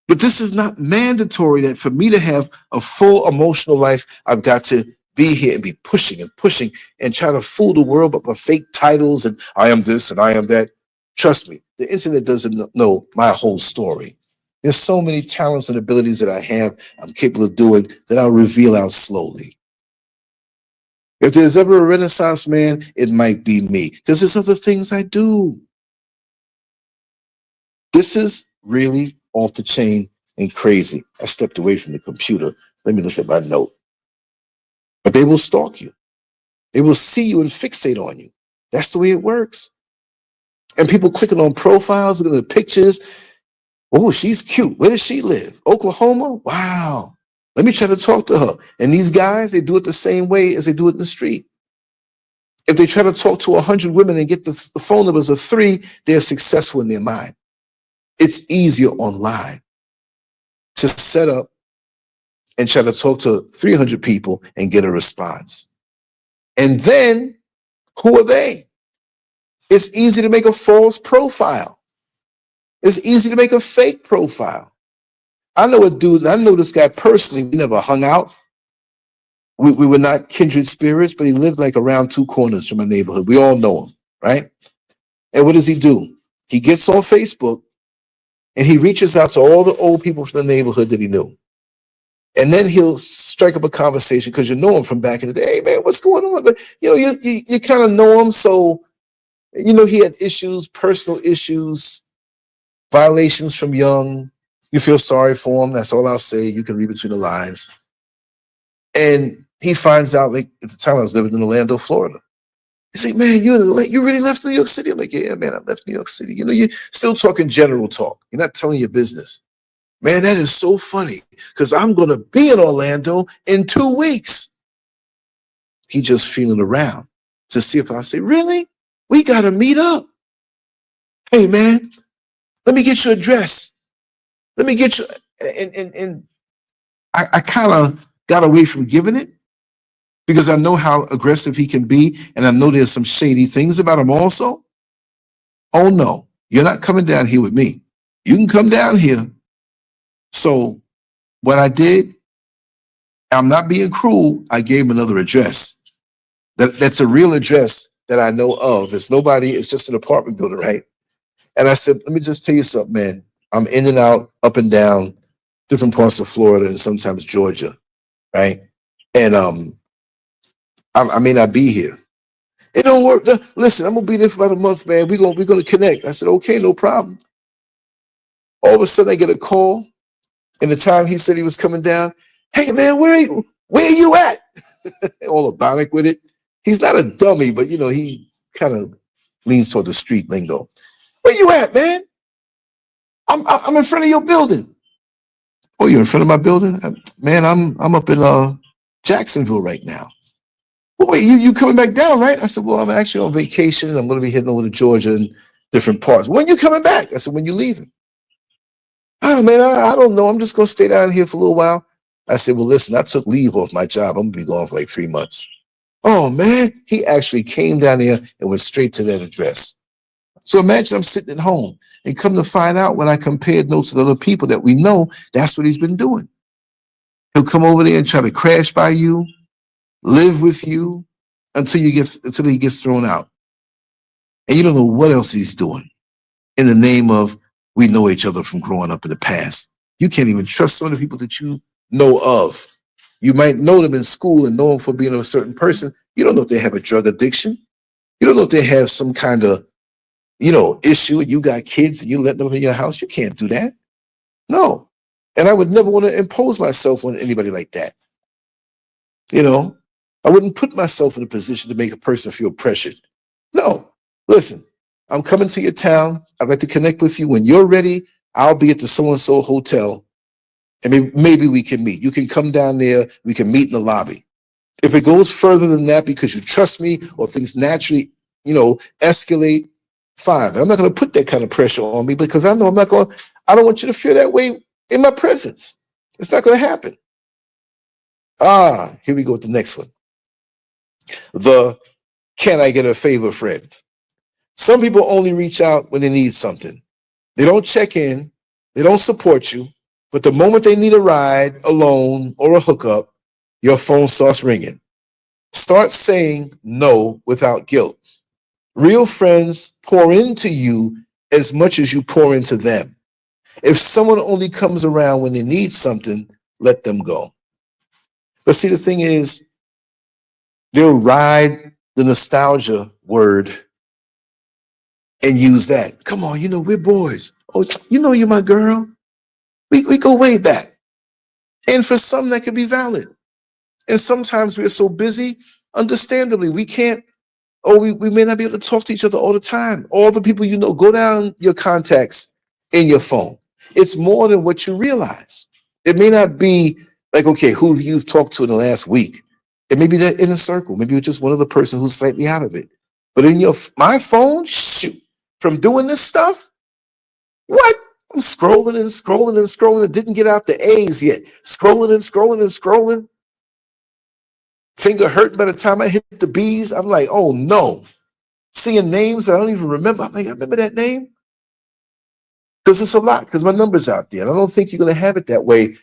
But this is not mandatory that for me to have a full emotional life, I've got to be here and be pushing and try to fool the world with my fake titles and I am this and I am that. Trust me, the internet doesn't know my whole story. There's so many talents and abilities that I have, I'm capable of doing, that I'll reveal out slowly. If there's ever a Renaissance man, it might be me, because there's other things I do. This is really off the chain and crazy. I stepped away from the computer. Let me look at my note. But they will stalk you. They will see you and fixate on you. That's the way it works. And people clicking on profiles, looking at the pictures. Oh, she's cute. Where does she live? Oklahoma? Wow. Let me try to talk to her. And these guys, they do it the same way as they do it in the street. If they try to talk to 100 women and get the phone numbers of 3, they're successful in their mind. It's easier online to set up and try to talk to 300 people and get a response. And then, who are they? It's easy to make a false profile. It's easy to make a fake profile. I know a dude, I know this guy personally, we never hung out. We were not kindred spirits, but he lived like around 2 corners from my neighborhood. We all know him, right? And what does he do? He gets on Facebook and he reaches out to all the old people from the neighborhood that he knew. And then he'll strike up a conversation because you know him from back in the day. Hey, man, what's going on? But, you kind of know him. So, he had issues, personal issues, violations from young. You feel sorry for him. That's all I'll say. You can read between the lines. And he finds out, like, at the time I was living in Orlando, Florida. He's like, man, you really left New York City? I'm like, yeah, man, I left New York City. You're still talking general talk. You're not telling your business. Man, that is so funny because I'm going to be in Orlando in 2 weeks. He just feeling around to see if I say, really? We got to meet up. Hey, man, let me get your address. Let me get you. And I kind of got away from giving it because I know how aggressive he can be. And I know there's some shady things about him also. Oh, no, you're not coming down here with me. You can come down here. So what I did, I'm not being cruel. I gave him another address. That's a real address that I know of. It's nobody. It's just an apartment building, right? And I said, let me just tell you something, man. I'm in and out, up and down, different parts of Florida and sometimes Georgia, right? And I may not be here. It don't work. Listen, I'm gonna be there for about a month, man. We're gonna connect. I said, okay, no problem. All of a sudden, I get a call. In the time he said he was coming down, hey man, where are you at? All abonic with it. He's not a dummy, but he kind of leans toward the street lingo. Where you at, man? I'm in front of your building. Oh, you're in front of my building? Man, I'm up in Jacksonville right now. Well, wait, you coming back down, right? I said, well, I'm actually on vacation. I'm going to be heading over to Georgia and different parts. When you coming back? I said, when you leaving? Oh, man, I don't know. I'm just going to stay down here for a little while. I said, well, listen, I took leave off my job. I'm going to be gone for like 3 months. Oh, man, he actually came down there and went straight to that address. So imagine I'm sitting at home and come to find out when I compared notes with other people that we know, that's what he's been doing. He'll come over there and try to crash by you, live with you until he gets thrown out. And you don't know what else he's doing in the name of we know each other from growing up in the past. You can't even trust some of the people that you know of. You might know them in school and know them for being a certain person. You don't know if they have a drug addiction. You don't know if they have some kind of, issue and you got kids and you let them in your house. You can't do that. No. And I would never want to impose myself on anybody like that. I wouldn't put myself in a position to make a person feel pressured. No. Listen, I'm coming to your town. I'd like to connect with you. When you're ready, I'll be at the so-and-so hotel. And maybe we can meet. You can come down there. We can meet in the lobby. If it goes further than that because you trust me or things naturally, escalate, fine. But I'm not going to put that kind of pressure on me because I know I don't want you to feel that way in my presence. It's not going to happen. Here we go with the next one. The can I get a favor friend? Some people only reach out when they need something. They don't check in. They don't support you. But the moment they need a ride, a loan, or a hookup, your phone starts ringing. Start saying no without guilt. Real friends pour into you as much as you pour into them. If someone only comes around when they need something, let them go. But see, the thing is, they'll ride the nostalgia word and use that. Come on, we're boys. Oh, you're my girl. We go way back. And for some, that could be valid. And sometimes we're so busy, understandably, we can't, we may not be able to talk to each other all the time. All the people go down your contacts in your phone. It's more than what you realize. It may not be like, okay, who you've talked to in the last week. It may be that inner circle. Maybe you're just one other person who's slightly out of it. But in my phone, shoot, from doing this stuff, what? I'm scrolling and scrolling and scrolling. It didn't get out the A's yet. Scrolling and scrolling and scrolling. Finger hurting by the time I hit the B's. I'm like, oh no. Seeing names that I don't even remember. I'm like, I remember that name. Because it's a lot, because my number's out there. And I don't think you're going to have it that way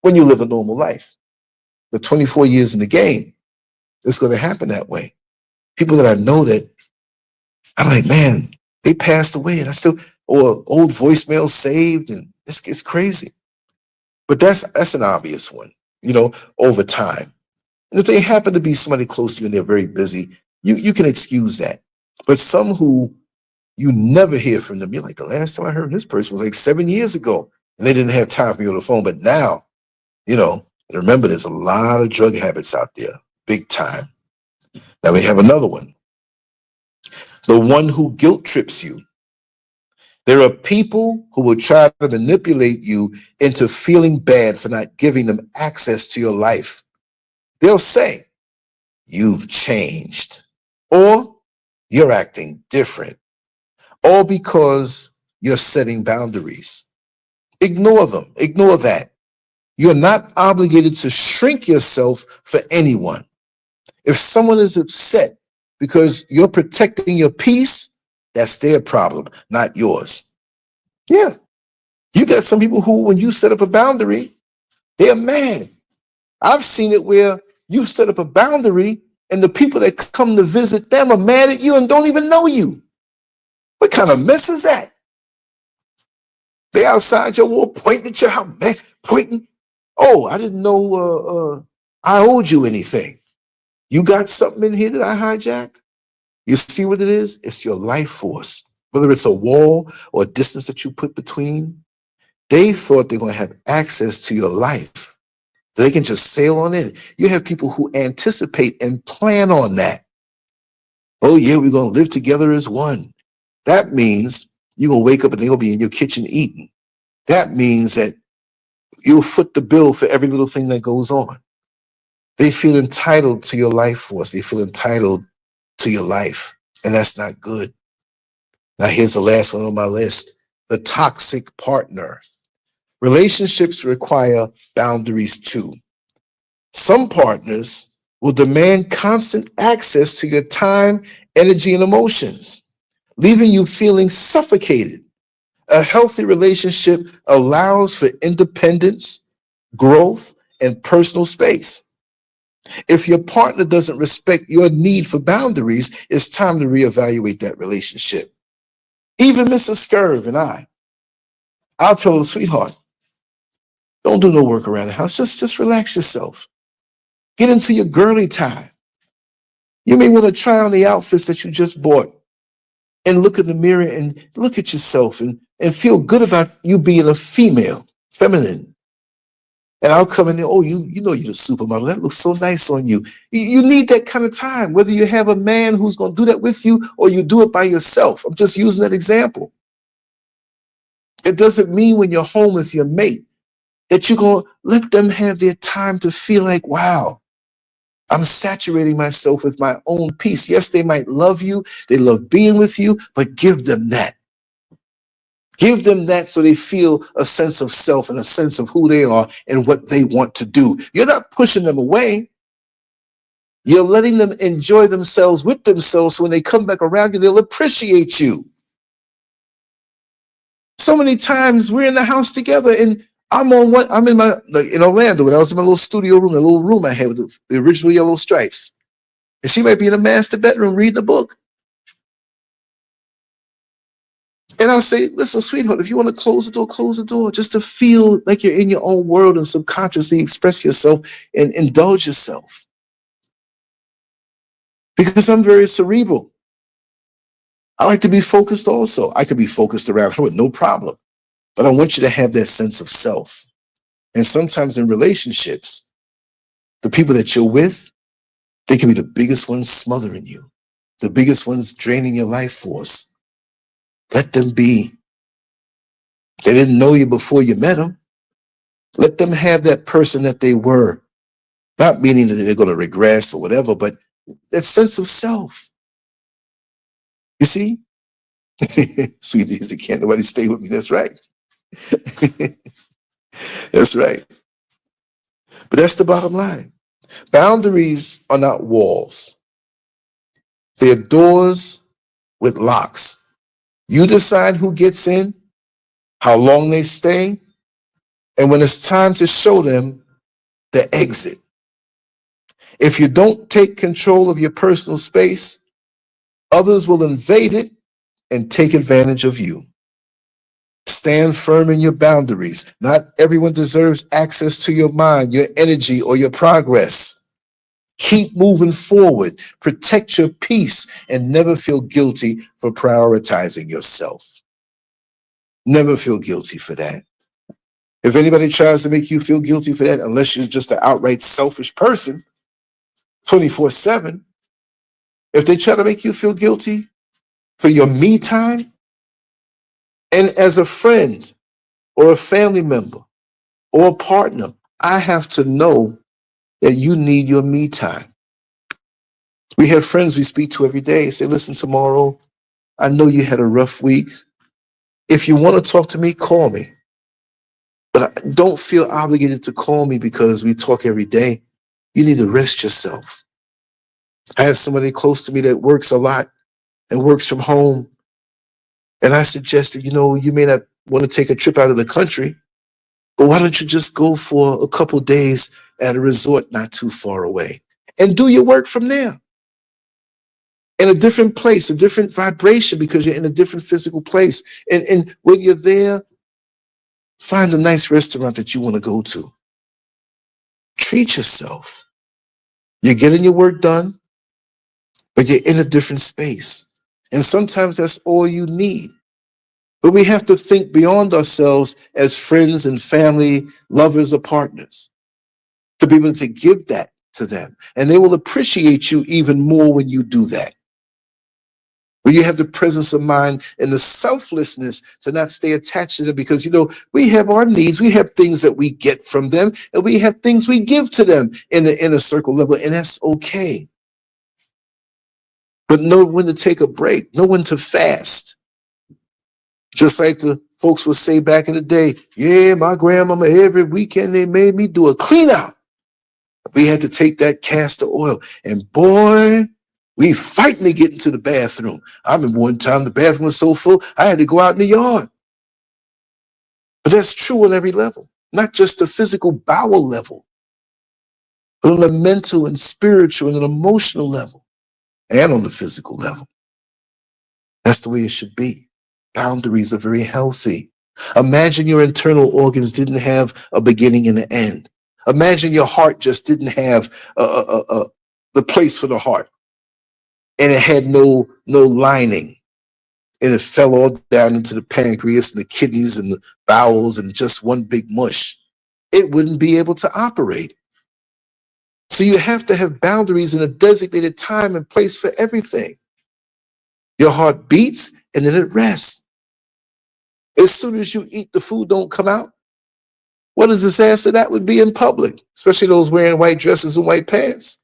when you live a normal life. But 24 years in the game, it's going to happen that way. People that I know that I'm like, man, they passed away and I still, or old voicemail saved, and it's crazy. But that's an obvious one, over time. And if they happen to be somebody close to you and they're very busy, you can excuse that. But some who you never hear from them, you're like, the last time I heard from this person was like 7 years ago, and they didn't have time for me on the phone. But now, and remember, there's a lot of drug habits out there, big time. Now we have another one. The one who guilt trips you. There are people who will try to manipulate you into feeling bad for not giving them access to your life. They'll say, you've changed, or you're acting different, all because you're setting boundaries. Ignore them. Ignore that. You're not obligated to shrink yourself for anyone. If someone is upset because you're protecting your peace, that's their problem, not yours. Yeah. You got some people who, when you set up a boundary, they're mad. I've seen it where you set up a boundary and the people that come to visit them are mad at you and don't even know you. What kind of mess is that? They outside your wall pointing at your house, man, pointing. Oh, I didn't know I owed you anything. You got something in here that I hijacked? You see what it is? It's your life force. Whether it's a wall or a distance that you put between, they thought they're going to have access to your life. They can just sail on in. You have people who anticipate and plan on that. Oh yeah, we're going to live together as one. That means you're going to wake up and they're going to be in your kitchen eating. That means that you'll foot the bill for every little thing that goes on. They feel entitled to your life force. They feel entitled to your life. And that's not good. Now, here's the last one on my list. The toxic partner. Relationships require boundaries too. Some partners will demand constant access to your time, energy, and emotions, leaving you feeling suffocated. A healthy relationship allows for independence, growth, and personal space. If your partner doesn't respect your need for boundaries, it's time to reevaluate that relationship. Even Mrs. Scurv and I'll tell her, sweetheart, don't do no work around the house. Just relax yourself. Get into your girly time. You may want to try on the outfits that you just bought and look in the mirror and look at yourself and feel good about you being a female, feminine. And I'll come in there, oh, you know you're the supermodel. That looks so nice on you. You need that kind of time, whether you have a man who's going to do that with you or you do it by yourself. I'm just using that example. It doesn't mean when you're home with your mate that you're going to let them have their time to feel like, wow, I'm saturating myself with my own peace. Yes, they might love you. They love being with you, but give them that. Give them that so they feel a sense of self and a sense of who they are and what they want to do. You're not pushing them away. You're letting them enjoy themselves with themselves. So when they come back around you, they'll appreciate you. So many times we're in the house together and I'm in Orlando when I was in my little studio room, the little room I had with the original yellow stripes. And she might be in the master bedroom reading a book. And I'll say, listen, sweetheart, if you want to close the door, just to feel like you're in your own world and subconsciously express yourself and indulge yourself. Because I'm very cerebral. I like to be focused also. I could be focused around her with no problem. But I want you to have that sense of self. And sometimes in relationships, the people that you're with, they can be the biggest ones smothering you, the biggest ones draining your life force. Let them be. They didn't know you before you met them. Let them have that person that they were. Not meaning that they're going to regress or whatever, but that sense of self. You see? Sweeties, can't nobody stay with me. That's right. That's right. But that's the bottom line. Boundaries are not walls. They're doors with locks. You decide who gets in, how long they stay, and when it's time to show them the exit. If you don't take control of your personal space, others will invade it and take advantage of you. Stand firm in your boundaries. Not everyone deserves access to your mind, your energy, or your progress. Keep moving forward. Protect your peace and never feel guilty for prioritizing yourself. Never feel guilty for that. If anybody tries to make you feel guilty for that, unless you're just an outright selfish person, 24/7, if they try to make you feel guilty for your me time, and as a friend or a family member or a partner, I have to know that you need your me time. We have friends we speak to every day. Say, listen, tomorrow, I know you had a rough week. If you want to talk to me, call me. But don't feel obligated to call me because we talk every day. You need to rest yourself. I have somebody close to me that works a lot and works from home. And I suggested, you may not want to take a trip out of the country, but why don't you just go for a couple days at a resort not too far away and do your work from there? In a different place, a different vibration because you're in a different physical place. And when you're there, find a nice restaurant that you want to go to. Treat yourself. You're getting your work done, but you're in a different space. And sometimes that's all you need. But we have to think beyond ourselves as friends and family, lovers, or partners to be able to give that to them. And they will appreciate you even more when you do that. When you have the presence of mind and the selflessness to not stay attached to them because, we have our needs. We have things that we get from them and we have things we give to them in the inner circle level. And that's okay. But know when to take a break, know when to fast. Just like the folks would say back in the day, yeah, my grandmama, every weekend they made me do a clean out. We had to take that castor oil and boy, we fighting to get into the bathroom. I remember one time the bathroom was so full, I had to go out in the yard. But that's true on every level, not just the physical bowel level, but on the mental and spiritual and emotional level and on the physical level. That's the way it should be. Boundaries are very healthy. Imagine your internal organs didn't have a beginning and an end. Imagine your heart just didn't have the place for the heart. And it had no lining. And it fell all down into the pancreas and the kidneys and the bowels and just one big mush. It wouldn't be able to operate. So you have to have boundaries in a designated time and place for everything. Your heart beats and then it rests. As soon as you eat, the food don't come out. What a disaster that would be in public, especially those wearing white dresses and white pants.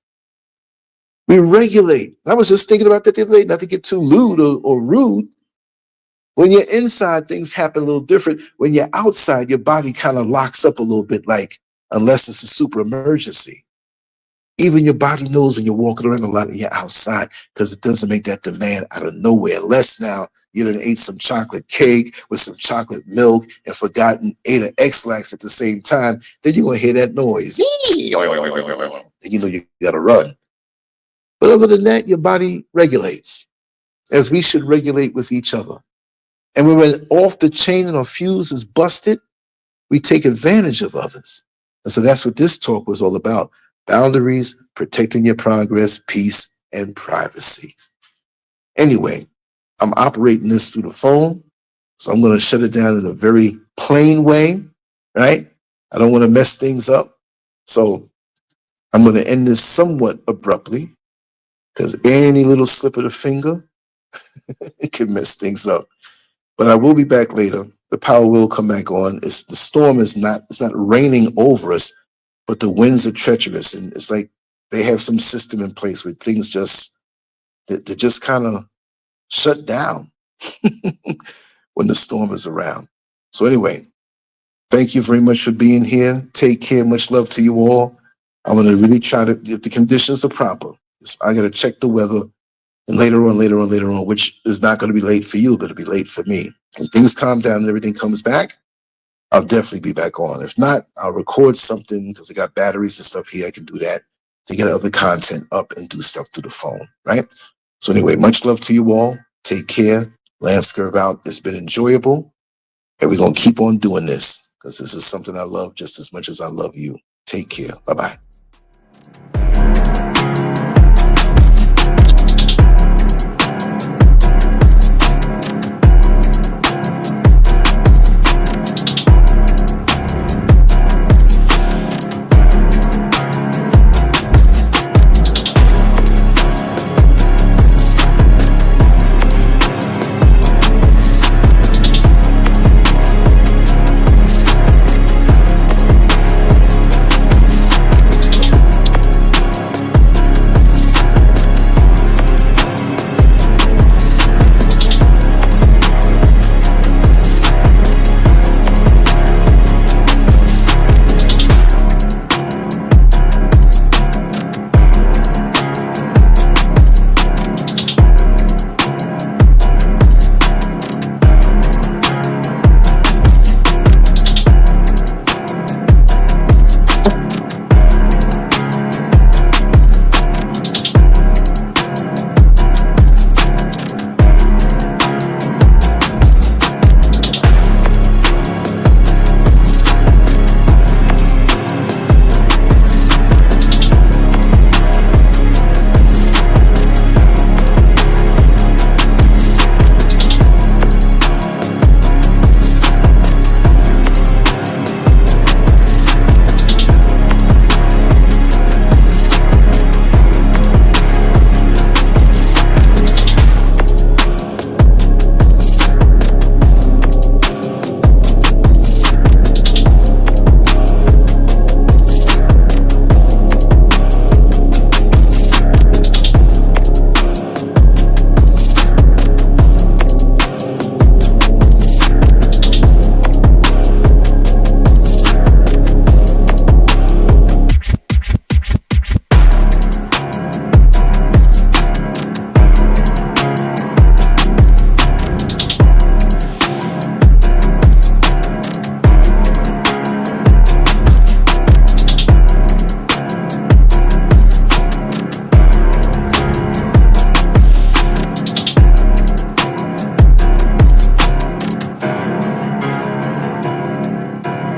We regulate. I was just thinking about that the other day, not to get too lewd or rude. When you're inside, things happen a little different. When you're outside, your body kind of locks up a little bit, like, unless it's a super emergency. Even your body knows when you're walking around a lot and you're outside, because it doesn't make that demand out of nowhere. Unless now you done ate some chocolate cake with some chocolate milk and forgotten ate an X-Lax at the same time, then you're going to hear that noise. And you know you got to run. But other than that, your body regulates, as we should regulate with each other. And when we're off the chain and our fuse is busted, we take advantage of others. And so that's what this talk was all about. Boundaries, protecting your progress, peace, and privacy. Anyway, I'm operating this through the phone, so I'm going to shut it down in a very plain way, right? I don't want to mess things up. So I'm going to end this somewhat abruptly, because any little slip of the finger, it can mess things up. But I will be back later. The power will come back on. The storm is not, it's not raining over us, but the winds are treacherous. And it's like they have some system in place where things just, they just kind of shut down when the storm is around. So anyway, thank you very much for being here. Take care. Much love to you all. I'm going to really try to, if the conditions are proper, I got to check the weather. And later on, which is not going to be late for you, but it'll be late for me. When things calm down and everything comes back, I'll definitely be back on. If not, I'll record something because I got batteries and stuff here. I can do that to get other content up and do stuff through the phone, right? So anyway, much love to you all. Take care. LANCESCURV out. It's been enjoyable. And we're going to keep on doing this because this is something I love just as much as I love you. Take care. Bye-bye.